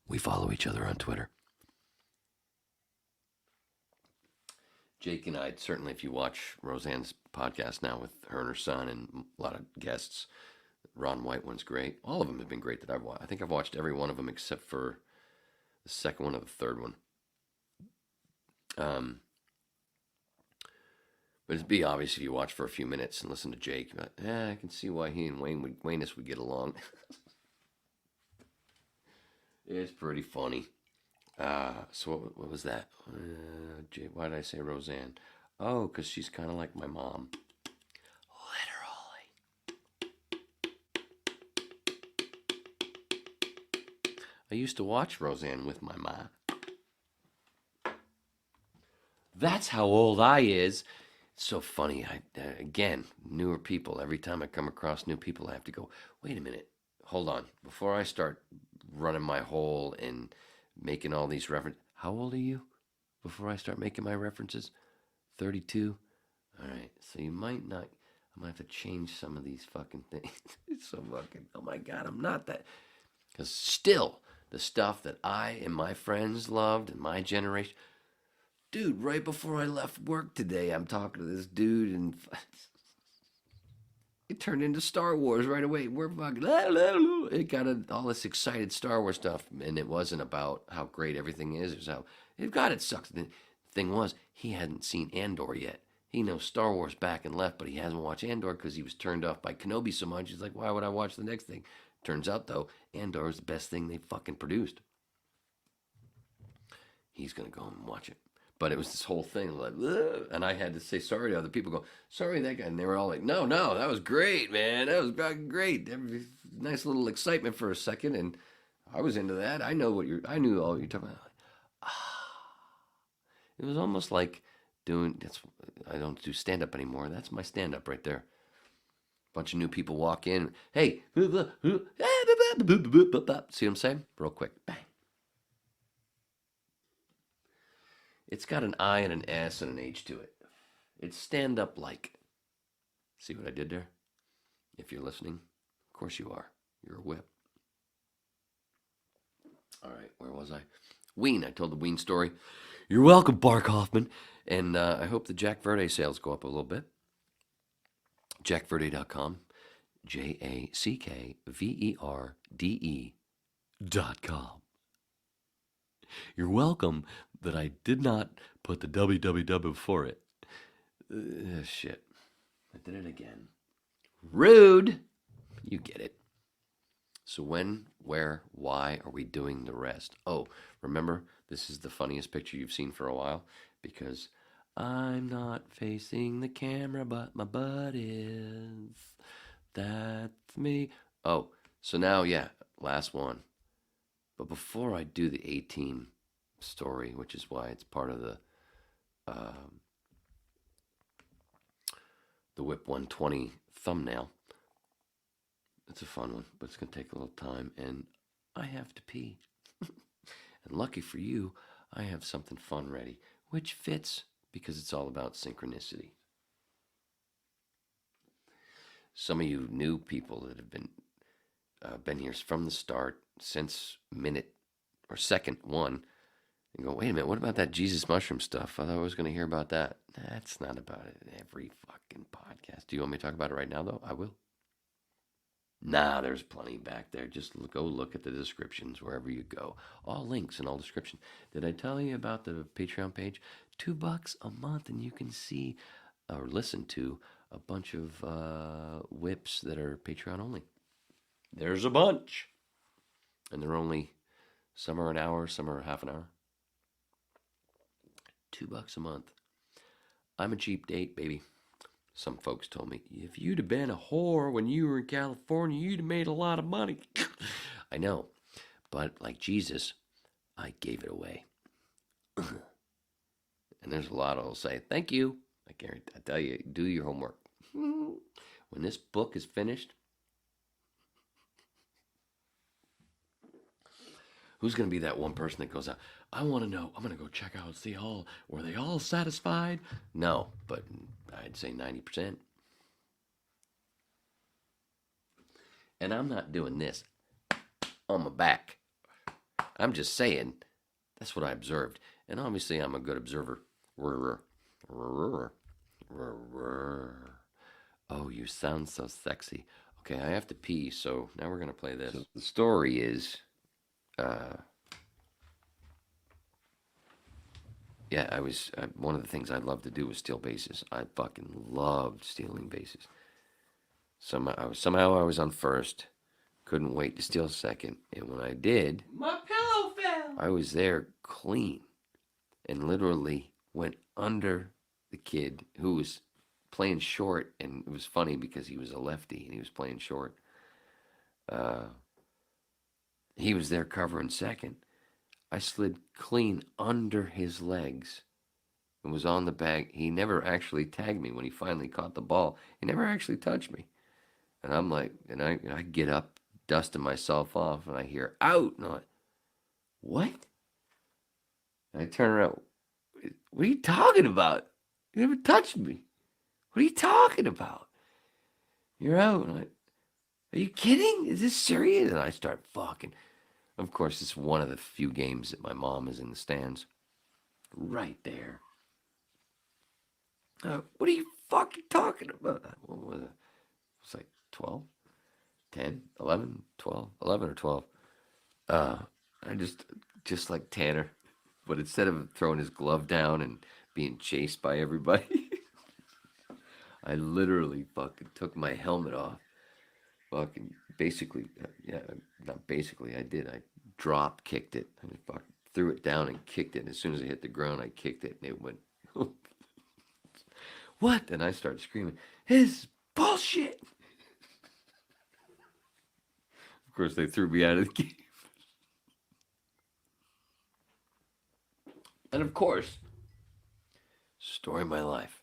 We follow each other on Twitter. Jake and I, certainly, if you watch Roseanne's podcast now with her and her son and a lot of guests, Ron White one's great. All of them have been great that I've watched. I think I've watched every one of them except for the second one or the third one. But it'd be obvious if you watch for a few minutes and listen to Jake. But, I can see why he and Wayne would get along. It's pretty funny. So what was that? Why did I say Roseanne? Oh, because she's kind of like my mom. Literally. I used to watch Roseanne with my mom. That's how old I is. It's so funny. Again, newer people. Every time I come across new people, I have to go, wait a minute. Hold on. Before I start running my hole and making all these references. How old are you? Before I start making my references? 32? All right. So you might not. I might have to change some of these fucking things. It's so fucking. Oh my God, I'm not that. Because still, the stuff that I and my friends loved and my generation. Dude, right before I left work today, I'm talking to this dude and it turned into Star Wars right away. We're fucking, it got all this excited Star Wars stuff, and it wasn't about how great everything is. It was how, God, it sucks. The thing was, he hadn't seen Andor yet. He knows Star Wars back and left, but he hasn't watched Andor because he was turned off by Kenobi so much. He's like, why would I watch the next thing? Turns out, though, Andor is the best thing they fucking produced. He's going to go and watch it. But it was this whole thing, like, ugh, and I had to say sorry to other people. Go, sorry, that guy, and they were all like, no, that was great, man. That was fucking great. Nice little excitement for a second, and I was into that. I knew all you're talking about. It was almost like I don't do stand up anymore. That's my stand up right there. Bunch of new people walk in. Hey, see what I'm saying? Real quick, bang. It's got an I and an S and an H to it. It's stand up like. See what I did there? If you're listening, of course you are. You're a whip. All right, where was I? Ween. I told the Ween story. You're welcome, Bark Hoffman. And I hope the Jack Verde sales go up a little bit. JackVerde.com. JackVerde.com. You're welcome that I did not put the www before it. Shit. I did it again. Rude. You get it. So when, where, why are we doing the rest? Oh, remember, this is the funniest picture you've seen for a while because I'm not facing the camera, but my butt is. That's me. Oh, so now, yeah, last one. But before I do the 18 story, which is why it's part of the Whip 120 thumbnail, it's a fun one, but it's going to take a little time, and I have to pee. And lucky for you, I have something fun ready, which fits because it's all about synchronicity. Some of you new people that have been here from the start, since minute or second one, and go, wait a minute, what about that Jesus mushroom stuff? I thought I was going to hear about that. That's not about it every fucking podcast. Do you want me to talk about it right now, though? I will. Nah, there's plenty back there. Just go look at the descriptions wherever you go. All links and all descriptions. Did I tell you about the Patreon page? $2 a month, and you can see or listen to a bunch of whips that are Patreon only. There's a bunch. And they're only, some are an hour, some are half an hour. $2 a month. I'm a cheap date, baby. Some folks told me, if you'd have been a whore when you were in California, you'd have made a lot of money. I know. But like Jesus, I gave it away. And there's a lot who'll say, thank you. I guarantee, I tell you, do your homework. When this book is finished, who's going to be that one person that goes out, I want to know, I'm going to go check out, see all, were they all satisfied? No, but I'd say 90%. And I'm not doing this on my back. I'm just saying, that's what I observed. And obviously I'm a good observer. Oh, you sound so sexy. Okay, I have to pee, so now we're going to play this. So the story is, one of the things I loved to do was steal bases. I fucking loved stealing bases. Somehow I was on first, couldn't wait to steal second, and when I did, my pillow fell. I was there clean, and literally went under the kid who was playing short, and it was funny because he was a lefty and he was playing short. He was there covering second. I slid clean under his legs and was on the bag. He never actually tagged me when he finally caught the ball. He never actually touched me. And I'm like, and I get up, dusting myself off, and I hear, out. And I'm like, what? And I turn around, what are you talking about? You never touched me. What are you talking about? You're out. And I'm like, are you kidding? Is this serious? And I start fucking. Of course, it's one of the few games that my mom is in the stands. Right there. What are you fucking talking about? What was it? It's like 12, 10, 11, 12, 11 or 12. I just like Tanner, but instead of throwing his glove down and being chased by everybody, I literally fucking took my helmet off. Fucking basically, not basically, I did. I drop kicked it. I fucking threw it down and kicked it. And as soon as I hit the ground, I kicked it, and it went, what? And I started screaming, it's bullshit. Of course, they threw me out of the game. And of course, story of my life,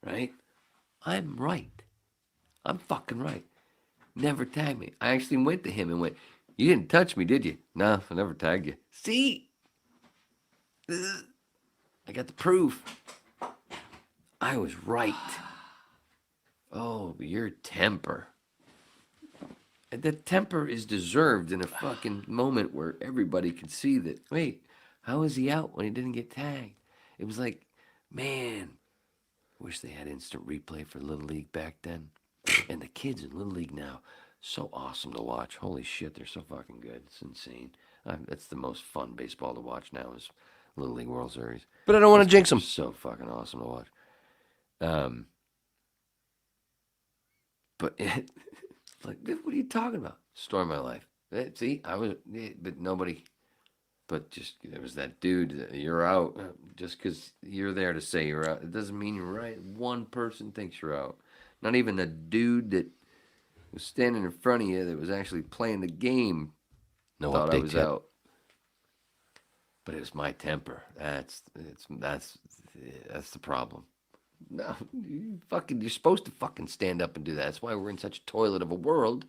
right? I'm right. I'm fucking right. Never tagged me. I actually went to him and went, you didn't touch me, did you? No, I never tagged you. See? I got the proof. I was right. Oh, your temper. And the temper is deserved in a fucking moment where everybody can see that, wait, how is he out when he didn't get tagged? It was like, man, wish they had instant replay for Little League back then. And the kids in Little League now, so awesome to watch. Holy shit, they're so fucking good. It's insane. That's the most fun baseball to watch now is Little League World Series. But I don't want to jinx them. So fucking awesome to watch. But like, what are you talking about? Story of my life. See, but nobody. But just there was that dude. You're out just because you're there to say you're out. It doesn't mean you're right. One person thinks you're out. Not even the dude that was standing in front of you that was actually playing the game thought I was out. But it was my temper. That's the problem. No, you're supposed to fucking stand up and do that. That's why we're in such a toilet of a world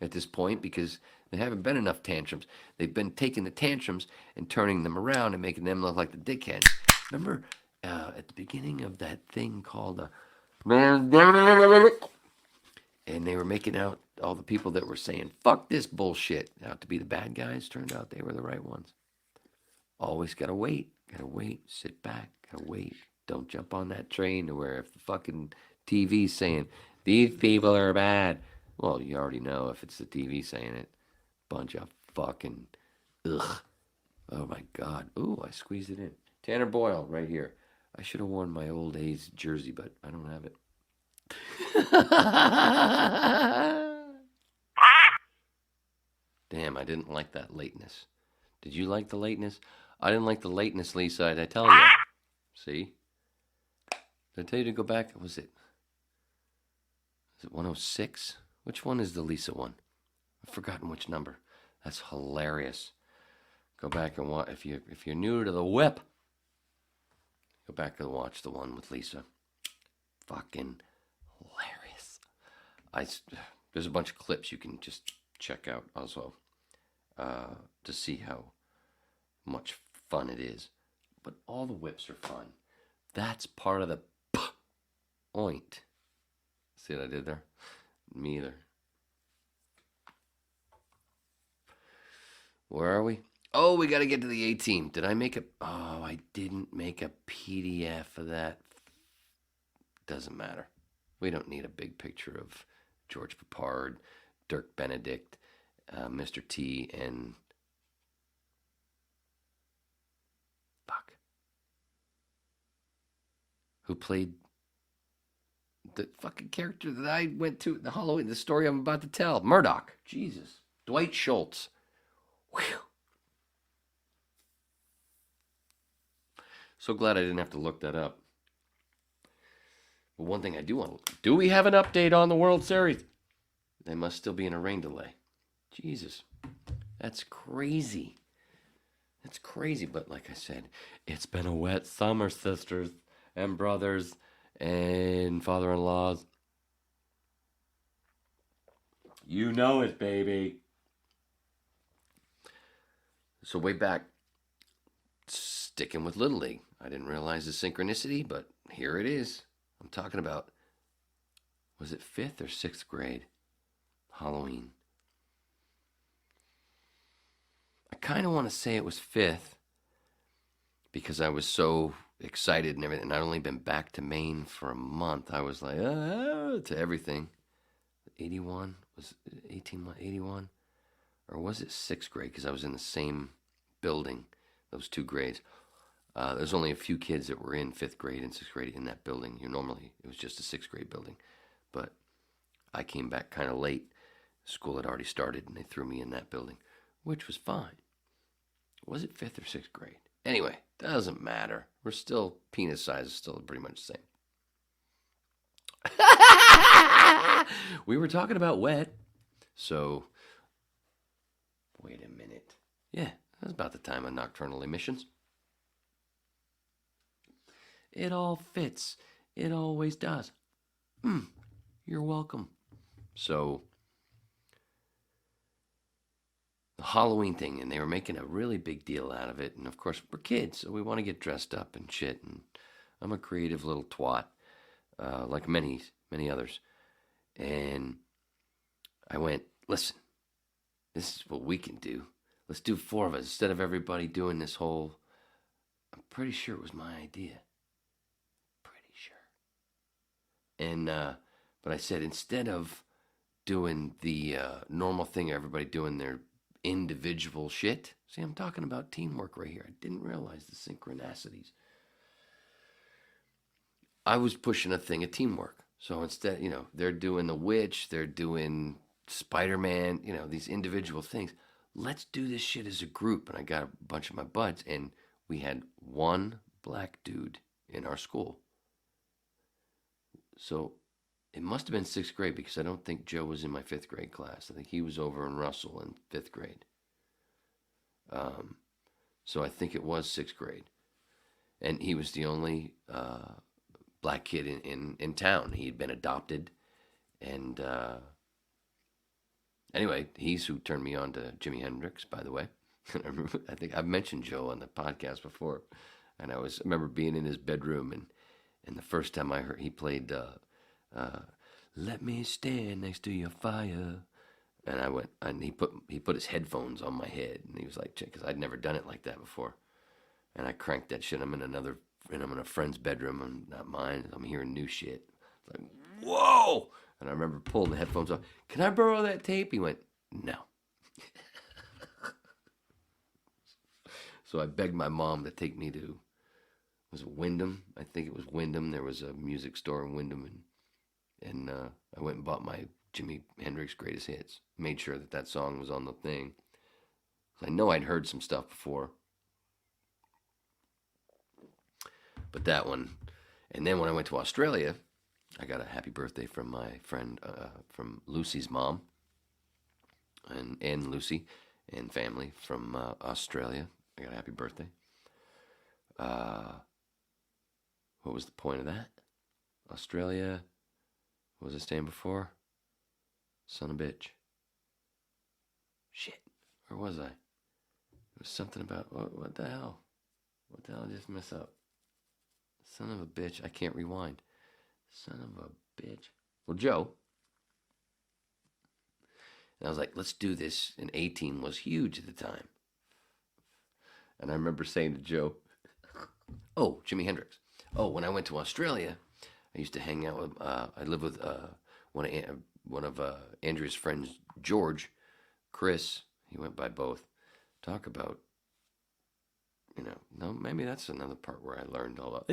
at this point, because there haven't been enough tantrums. They've been taking the tantrums and turning them around and making them look like the dickheads. Remember at the beginning of that thing called and they were making out all the people that were saying, fuck this bullshit, out to be the bad guys. Turned out they were the right ones. Always gotta wait, sit back, gotta wait. Don't jump on that train to where if the fucking TV's saying, these people are bad. Well, you already know if it's the TV saying it. Bunch of fucking, ugh. Oh my God. Ooh, I squeezed it in. Tanner Boyle, right here. I should have worn my old A's jersey, but I don't have it. Damn, I didn't like that lateness. Did you like the lateness? I didn't like the lateness, Lisa. Did I tell you? See? Did I tell you to go back? Was it 106? Which one is the Lisa one? I've forgotten which number. That's hilarious. Go back and watch. If you're new to the whip, go back and watch the one with Lisa. Fucking hilarious. There's a bunch of clips you can just check out also to see how much fun it is. But all the whips are fun. That's part of the point. See what I did there? Me either. Where are we? Oh, we got to get to the 18. Did I make a... Oh, I didn't make a PDF of that. Doesn't matter. We don't need a big picture of George Papard, Dirk Benedict, Mr. T, and... Fuck. Who played the fucking character that I went to the Halloween, the story I'm about to tell. Murdoch. Jesus. Dwight Schultz. Whew. So glad I didn't have to look that up. But one thing I do want to... Do we have an update on the World Series? They must still be in a rain delay. Jesus. That's crazy. That's crazy. But like I said, it's been a wet summer, sisters and brothers and father-in-laws. You know it, baby. So way back, sticking with Little League. I didn't realize the synchronicity, but here it is. I'm talking about, was it 5th or 6th grade? Halloween. I kind of want to say it was 5th because I was so excited and everything. And I'd only been back to Maine for a month. I was like, to everything. 81? Was it 81? Or was it 6th grade? Because I was in the same building, those 2 grades. There's only a few kids that were in 5th grade and 6th grade in that building. Normally, it was just a 6th grade building. But I came back kind of late. School had already started, and they threw me in that building, which was fine. Was it 5th or 6th grade? Anyway, doesn't matter. We're still, penis size is still pretty much the same. We were talking about wet, so wait a minute. Yeah, that's about the time of nocturnal emissions. It all fits. It always does. You're welcome. So, the Halloween thing, and they were making a really big deal out of it. And of course, we're kids, so we want to get dressed up and shit. And I'm a creative little twat, like many others. And I went, listen, this is what we can do. Let's do 4 of us instead of everybody doing this whole. I'm pretty sure it was my idea. Pretty sure. And but I said instead of doing the normal thing, everybody doing their individual shit. See, I'm talking about teamwork right here. I didn't realize the synchronicities. I was pushing a thing of teamwork. So instead, they're doing the witch, they're doing Spider-Man, these individual things. Let's do this shit as a group. And I got a bunch of my buds, and we had one black dude in our school. So it must have been 6th grade because I don't think Joe was in my 5th grade class. I think he was over in Russell in 5th grade. So I think it was 6th grade. And he was the only black kid in town. He had been adopted. And anyway, he's who turned me on to Jimi Hendrix, by the way. I think I've mentioned Joe on the podcast before. And I remember being in his bedroom, and the first time I heard he played Let Me Stand Next to Your Fire. And I went, and he put his headphones on my head, and he was like, because I'd never done it like that before. And I cranked that shit. I'm in a friend's bedroom, and not mine. I'm hearing new shit. It's like, whoa! And I remember pulling the headphones off. Can I borrow that tape? He went, no. So I begged my mom to take me to Was it Wyndham? I think it was Wyndham. There was a music store in Wyndham, and I went and bought my Jimi Hendrix Greatest Hits. Made sure that song was on the thing. I know I'd heard some stuff before, but that one. And then when I went to Australia, I got a happy birthday from my friend, from Lucy's mom, and Lucy, and family from Australia. I got a happy birthday. What was the point of that? Australia. What was I saying before? Son of a bitch. Shit. Where was I? It was something about what the hell? What the hell did I just mess up? Son of a bitch. I can't rewind. Son of a bitch. Well, Joe. And I was like, let's do this. And 18 was huge at the time. And I remember saying to Joe, oh, Jimi Hendrix. Oh, when I went to Australia, I used to hang out with, I lived with one of Andrea's friends, George, Chris. He went by both. Talk about, no, maybe that's another part where I learned all about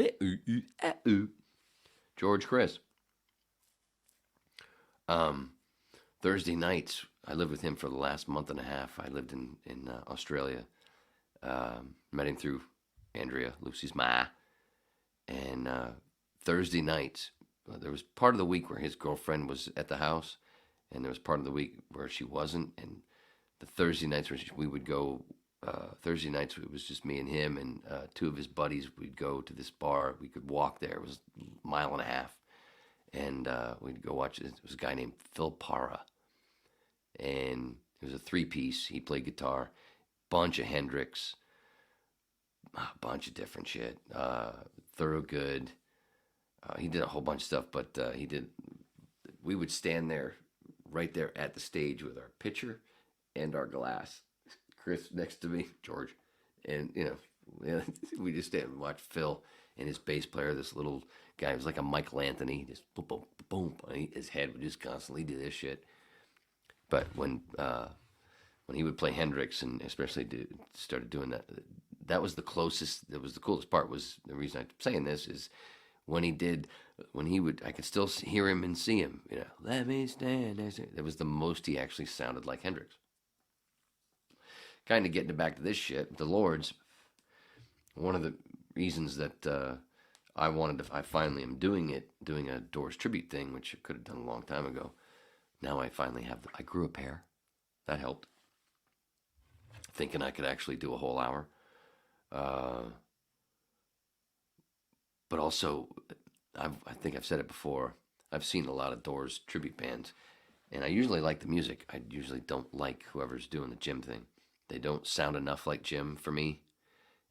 George, Chris. Thursday nights, I lived with him for the last month and a half. I lived in Australia. Met him through Andrea, Lucy's ma. And Thursday nights, there was part of the week where his girlfriend was at the house, and there was part of the week where she wasn't. And the Thursday nights where we would go, Thursday nights it was just me and him, and two of his buddies. We'd go to this bar. We could walk there. It was a mile and a half. And we'd go watch it. It was a guy named Phil Parra. And it was a three-piece. He played guitar, bunch of Hendrix, a bunch of different shit. Thorogood. He did a whole bunch of stuff, but we would stand there, right there at the stage with our pitcher and our glass. Chris next to me, George. And, we just stand and watch Phil and his bass player, this little guy. It was like a Michael Anthony. Just boom, boom, boom. His head would just constantly do this shit. But when he would play Hendrix, and especially started doing that, that was the closest. That was the coolest part. Was the reason I'm saying this is when he would, I could still hear him and see him. Let me stand. That was the most he actually sounded like Hendrix. Kind of getting back to this shit, the Lords. One of the reasons that I finally am doing a Doors tribute thing, which I could have done a long time ago. Now I finally have. I grew a pair. That helped. Thinking I could actually do a whole hour. But also, I think I've said it before. I've seen a lot of Doors tribute bands, and I usually like the music. I usually don't like whoever's doing the Jim thing. They don't sound enough like Jim for me,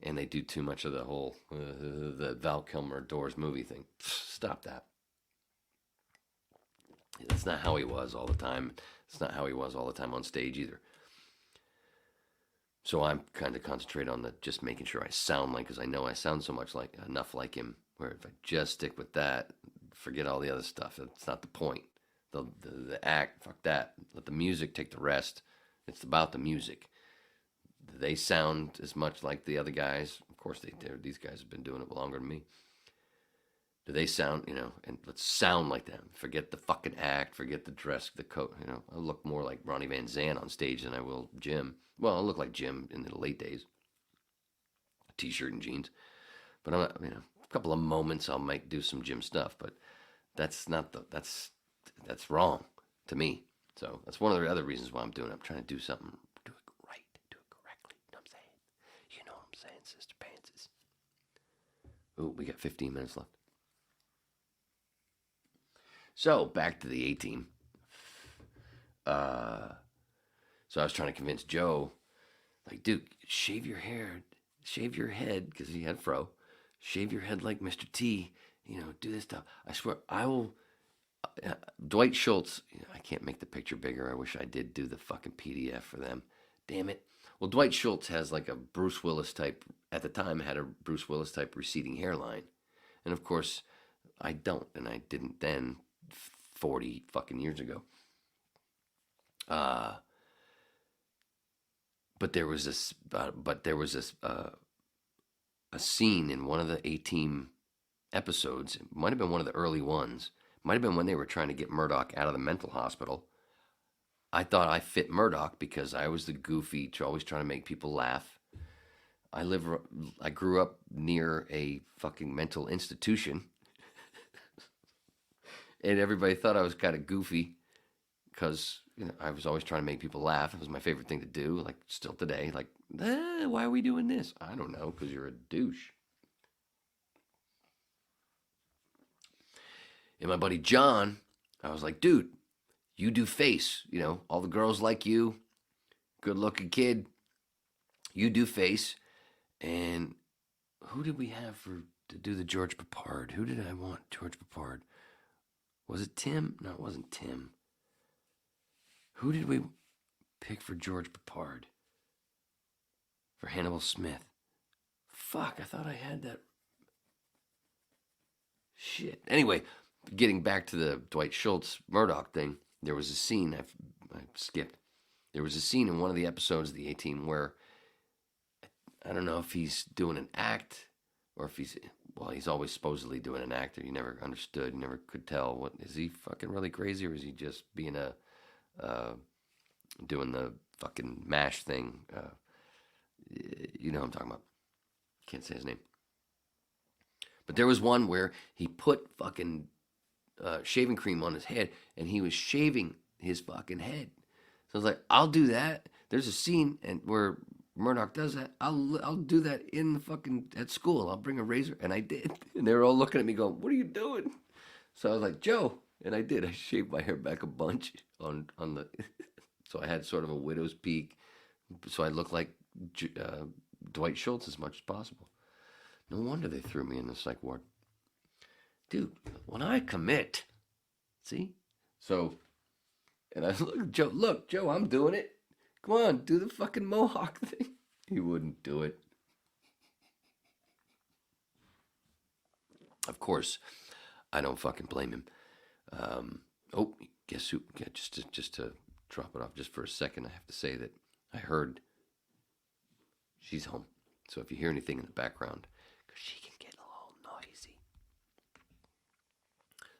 and they do too much of the whole the Val Kilmer Doors movie thing. Stop that. That's not how he was all the time. It's not how he was all the time on stage either. So I'm kind of concentrate on just making sure I sound like, because I know I sound so much like enough like him. Where if I just stick with that, forget all the other stuff. It's not the point. The act, fuck that. Let the music take the rest. It's about the music. They sound as much like the other guys. Of course they do. These guys have been doing it longer than me. Do they sound, and let's sound like them. Forget the fucking act, forget the dress, the coat, I look more like Ronnie Van Zant on stage than I will Jim. Well, I look like Jim in the late days. T-shirt and jeans. But I'm not, a couple of moments I might do some Jim stuff, but that's that's wrong to me. So that's one of the other reasons why I'm doing it. I'm trying to do something, do it right, do it correctly. You know what I'm saying? You know what I'm saying, Sister Pantses. Ooh, we got 15 minutes left. So, back to the 18. So I was trying to convince Joe, like, dude, shave your hair, shave your head, because he had fro, shave your head like Mr. T, do this stuff. I swear, I will, Dwight Schultz, I can't make the picture bigger. I wish I did do the fucking PDF for them. Damn it. Well, Dwight Schultz has like a Bruce Willis type, at the time had a Bruce Willis type receding hairline. And of course, I don't, and I didn't then, 40 fucking years ago. But there was this a scene in one of the A-Team episodes. It might have been one of the early ones. Might have been when they were trying to get Murdoch out of the mental hospital. I thought I fit Murdoch because I was the goofy, always trying to make people laugh. I grew up near a fucking mental institution, and everybody thought I was kind of goofy because I was always trying to make people laugh. It was my favorite thing to do, like still today. Like, why are we doing this? I don't know, because you're a douche. And my buddy John, I was like, dude, you do face. All the girls like you, good looking kid. You do face. And who did we have to do the George Peppard? Who did I want? George Peppard. Was it Tim? No, it wasn't Tim. Who did we pick for George Peppard? For Hannibal Smith. Fuck, I thought I had that. Shit. Anyway, getting back to the Dwight Schultz Murdoch thing, there was a scene, I skipped. There was a scene in one of the episodes of the A-Team where I don't know if he's doing an act or if he's always supposedly doing an act. You never understood, you never could tell. Is he fucking really crazy or is he just being doing the fucking MASH thing? You know what I'm talking about. Can't say his name. But there was one where he put fucking shaving cream on his head and he was shaving his fucking head. So I was like, I'll do that. There's a scene where Murdoch does that. I'll do that at school. I'll bring a razor, and I did. And they were all looking at me, going, "What are you doing?" So I was like, "Joe," and I did. I shaved my hair back a bunch on the, so I had sort of a widow's peak, so I looked like Dwight Schultz as much as possible. No wonder they threw me in the psych ward, dude. When I commit, see, so, and I look, Joe, I'm doing it. Come on, do the fucking mohawk thing. He wouldn't do it. Of course, I don't fucking blame him. Guess who? Yeah, just to drop it off just for a second, I have to say that I heard she's home. So if you hear anything in the background, because she can get a little noisy.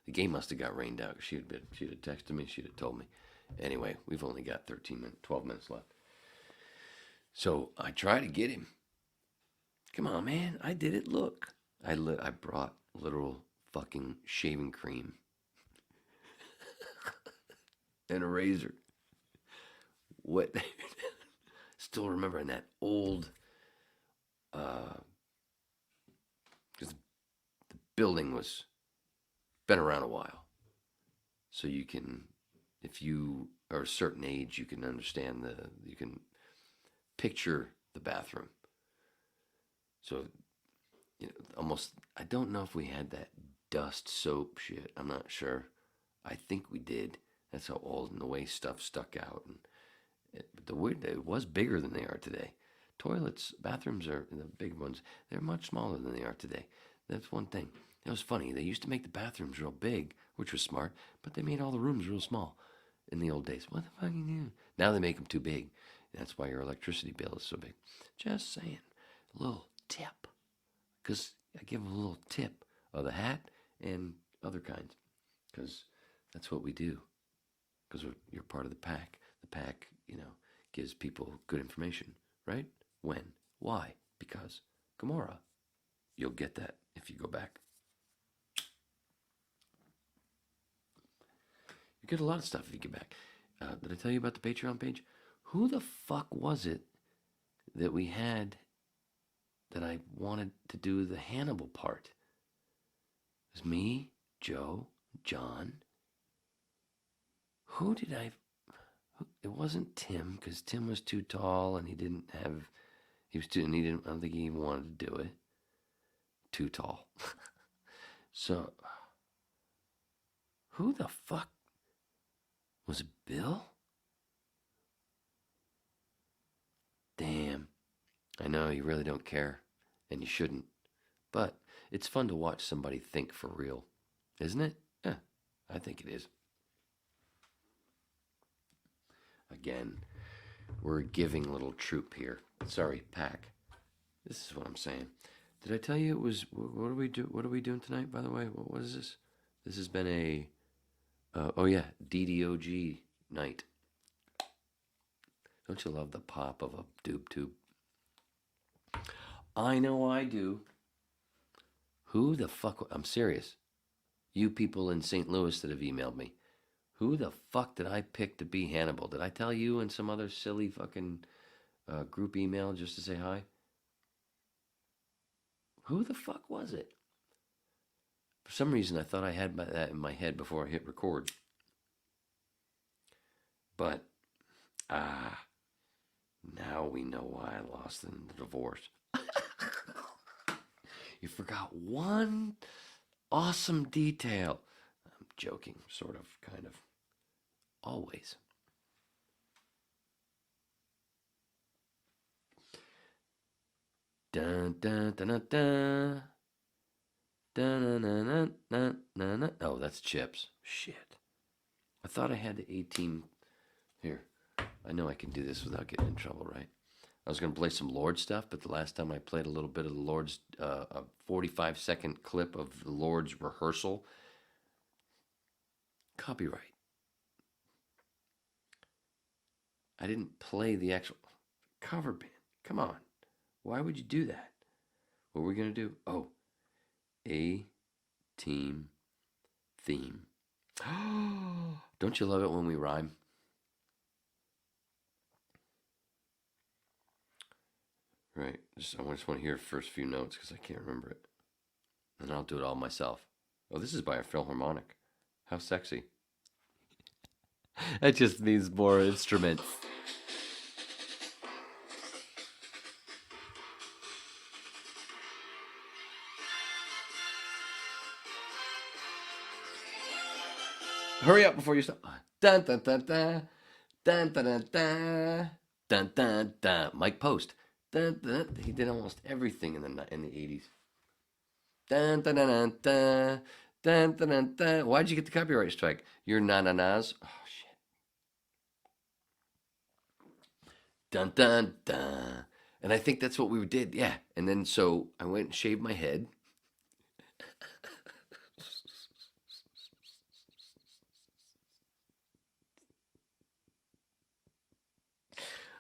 The game must have got rained out. She'd have texted me. She'd have told me. Anyway, we've only got 12 minutes left. So I try to get him. Come on, man. I did it. Look. I brought literal fucking shaving cream and a razor. What? Still remembering that old, because the building was been around a while. So you can, if you are a certain age, you can understand you can picture the bathroom. So, almost, I don't know if we had that dust soap shit. I'm not sure. I think we did. That's how old and the way stuff stuck out. And it was bigger than they are today. Toilets, bathrooms are, the big ones, they're much smaller than they are today. That's one thing. It was funny. They used to make the bathrooms real big, which was smart, but they made all the rooms real small in the old days. What the fuck are you doing? Now they make them too big. That's why your electricity bill is so big. Just saying. A little tip. Because I give them a little tip of the hat and other kinds. Because that's what we do. Because you're part of the pack. The pack, gives people good information, right? When? Why? Because Gamora. You'll get that if you go back. You get a lot of stuff if you get back. Did I tell you about the Patreon page? Who the fuck was it that we had that I wanted to do the Hannibal part? It was me, Joe, John. Who did I... It wasn't Tim, because Tim was too tall and he was too... And he didn't... I don't think he even wanted to do it. Too tall. So... Who the fuck... Was it Bill? Damn. I know you really don't care, and you shouldn't. But it's fun to watch somebody think for real, isn't it? Yeah, I think it is. Again, we're a giving little troop here. Sorry, pack. This is what I'm saying. Did I tell you it was? What are we do? What are we doing tonight? By the way, what is this? This has been a. Oh yeah, DDOG night. Don't you love the pop of a doob tube? I know I do. Who the fuck? I'm serious. You people in St. Louis that have emailed me. Who the fuck did I pick to be Hannibal? Did I tell you in some other silly fucking group email just to say hi? Who the fuck was it? For some reason, I thought I had that in my head before I hit record. But, now we know why I lost in the divorce. You forgot one awesome detail. I'm joking, sort of, kind of. Always. Dun dun dun dun dun. Dun, dun, dun, dun, dun, dun. Oh, that's Chips. Shit. I thought I had the 18. Here. I know I can do this without getting in trouble, right? I was going to play some Lord stuff, but the last time I played a little bit of the Lord's, a 45-second clip of the Lord's rehearsal. Copyright. I didn't play the actual cover band. Come on. Why would you do that? What were we going to do? Oh. A team theme. Don't you love it when we rhyme? Right. I just want to hear the first few notes because I can't remember it. And I'll do it all myself. Oh, this is by a Philharmonic. How sexy. That just needs more instruments. Hurry up before you stop. Dun dun dun dun. Dun dun dun dun. Dun dun dun. Mike Post. Dun, dun, dun. He did almost everything in the 80s. Dun dun dun dun dun. Dun dun dun dun. Why'd you get the copyright strike? Your na-na-nas. Oh shit. Dun dun dun. And I think that's what we did. Yeah. And then so I went and shaved my head.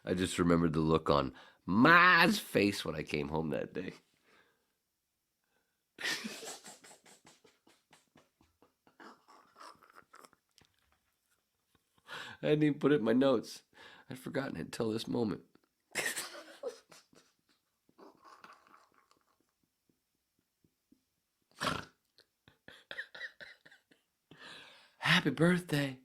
I just remembered the look on Ma's face when I came home that day. I didn't even put it in my notes. I'd forgotten it until this moment. Happy birthday.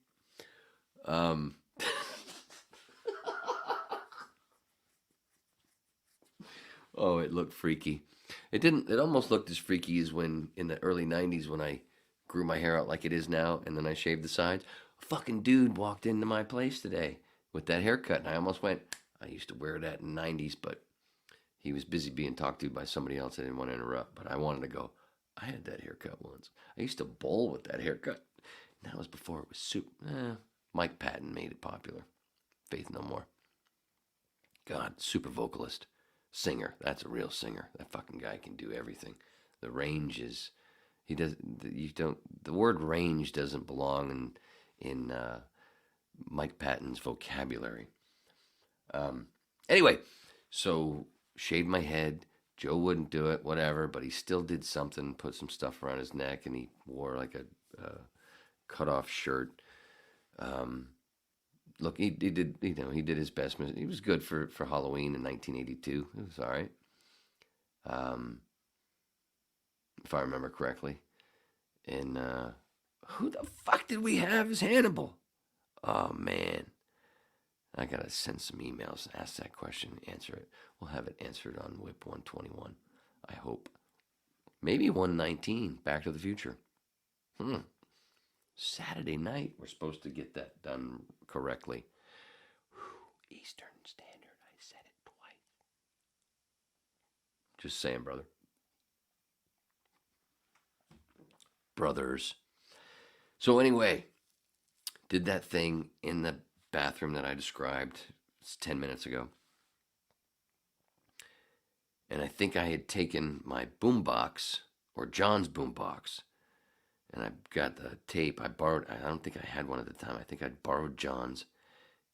Oh, it looked freaky. It didn't. It almost looked as freaky as when in the early '90s when I grew my hair out like it is now, and then I shaved the sides. A fucking dude walked into my place today with that haircut, and I almost went. I used to wear that in the '90s, but he was busy being talked to by somebody else. I didn't want to interrupt, but I wanted to go. I had that haircut once. I used to bowl with that haircut. And that was before it was super. Mike Patton made it popular. Faith No More. God, super vocalist. Singer. That's a real singer. That fucking guy can do everything. The range is, he does. You don't. The word range doesn't belong in Mike Patton's vocabulary. Anyway, so shaved my head. Joe wouldn't do it, whatever, but he still did something. Put some stuff around his neck, and he wore like a cut off shirt. Look, he did, he did his best. He was good for Halloween in 1982. It was all right. If I remember correctly. And who the fuck did we have as Hannibal? Oh, man. I got to send some emails and ask that question and answer it. We'll have it answered on WIP 121, I hope. Maybe 119, Back to the Future. Saturday night, we're supposed to get that done correctly. Eastern Standard, I said it twice. Just saying, brother. Brothers. So anyway, did that thing in the bathroom that I described 10 minutes ago. And I think I had taken my boombox, or John's boombox, and I got the tape. I don't think I had one at the time. I think I'd borrowed John's,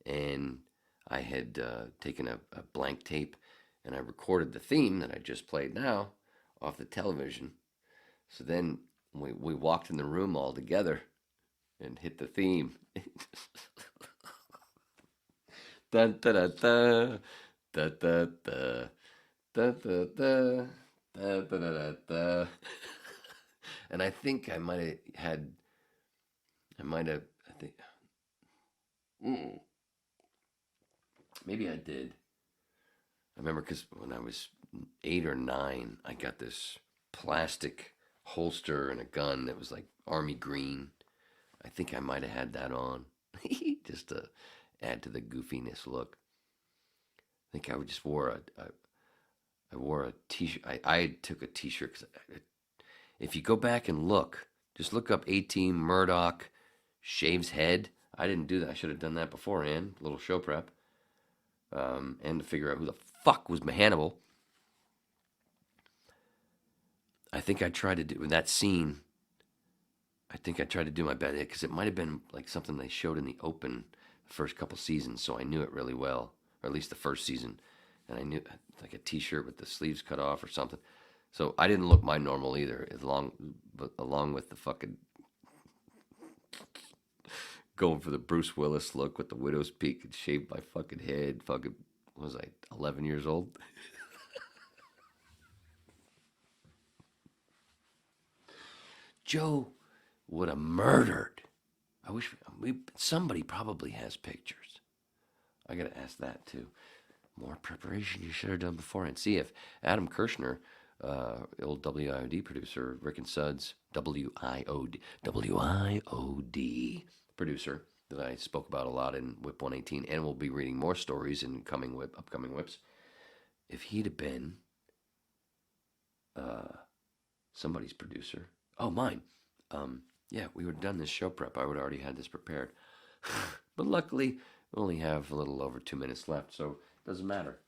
and I had taken a blank tape, and I recorded the theme that I just played now off the television. So then we walked in the room all together and hit the theme. Dun, da, da, da, da, da, da, da, da, da, da, da, da, da. And I think I might have, I think, maybe I did. I remember because when I was 8 or 9, I got this plastic holster and a gun that was like army green. I think I might have had that on, just to add to the goofiness look. I think I just wore I wore a t-shirt. I took a t-shirt because if you go back and look, just look up A-Team Murdoch shaves head. I didn't do that. I should have done that beforehand. A little show prep, and to figure out who the fuck was Hannibal. I think I tried to do in that scene. I think I tried to do my best because it might have been like something they showed in the open the first couple seasons, so I knew it really well, or at least the first season, and I knew like a T-shirt with the sleeves cut off or something. So I didn't look my normal either, along with the fucking going for the Bruce Willis look with the widow's peak and shaved my fucking head. Fucking, what was I, 11 years old? Joe would have murdered. I wish somebody probably has pictures. I gotta ask that too. More preparation you should have done before, and see if Adam Kirshner, old WIOD producer, Rick and Suds WIOD producer that I spoke about a lot in Whip 118, and we'll be reading more stories in upcoming whips. If he'd have been somebody's producer, mine. Yeah, we would have done this show prep. I would have already had this prepared. But luckily, we only have a little over 2 minutes left, so it doesn't matter.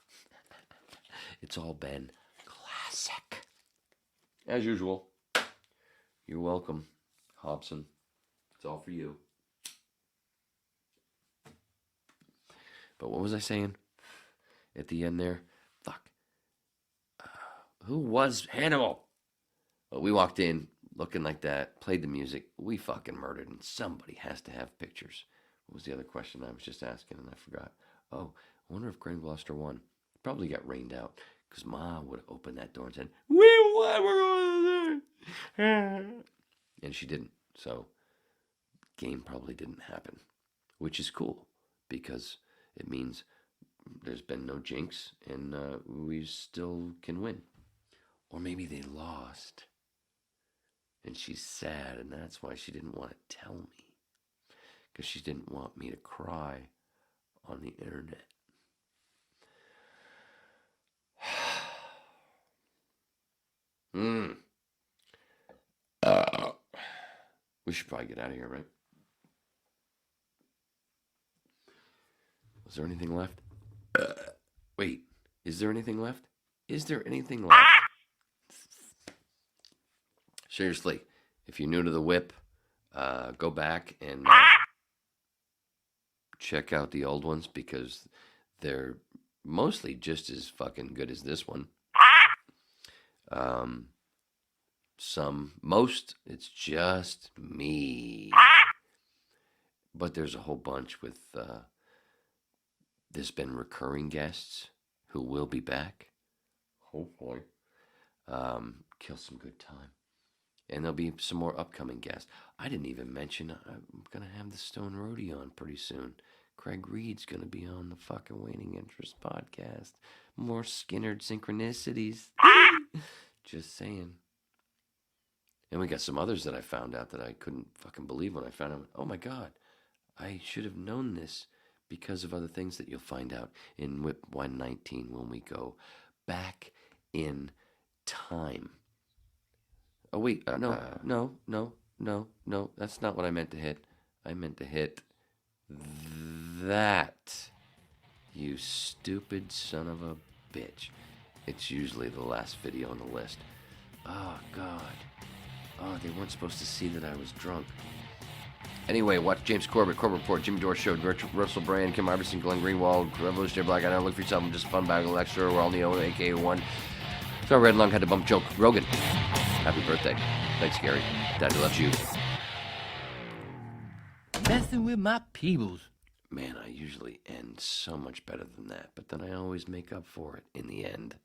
It's all been classic. As usual. You're welcome, Hobson. It's all for you. But what was I saying at the end there? Fuck. Who was Hannibal? Well, we walked in looking like that, played the music. We fucking murdered, and somebody has to have pictures. What was the other question I was just asking, and I forgot? Oh, I wonder if Greg Gloucester won. Probably got rained out, because Ma would have opened that door and said, "We won, we're going there." And she didn't, so game probably didn't happen, which is cool, because it means there's been no jinx, and we still can win. Or maybe they lost, and she's sad, and that's why she didn't want to tell me, because she didn't want me to cry on the internet. We should probably get out of here, right? Was there anything left? Wait, is there anything left? Is there anything left? Seriously, if you're new to the whip, go back and check out the old ones, because they're mostly just as fucking good as this one. Most, it's just me. But there's a whole bunch with, there's been recurring guests who will be back, hopefully. Kill some good time. And there'll be some more upcoming guests. I didn't even mention I'm going to have the Stone Roadie on pretty soon. Craig Reed's going to be on the fucking Waning Interest podcast. More Skinnerd synchronicities. Just saying. And we got some others that I found out that I couldn't fucking believe when I found out. Oh my God, I should have known this because of other things that you'll find out in Whip 119 when we go back in time. Oh wait, no, that's not what I meant to hit. I meant to hit that. You stupid son of a bitch. It's usually the last video on the list. Oh, God. Oh, they weren't supposed to see that I was drunk. Anyway, watch James Corbett, Corbett Report, Jimmy Dore Show, Russell Brand, Kim Iverson, Glenn Greenwald, Revolutionary Black. I know, look for yourself. I'm just a fun bag of lecturer. We're all Neo, aka one. So Red Lung had to bump joke. Rogan, happy birthday. Thanks, Gary. Daddy loves you. Messing with my peebles. Man, I usually end so much better than that, but then I always make up for it in the end.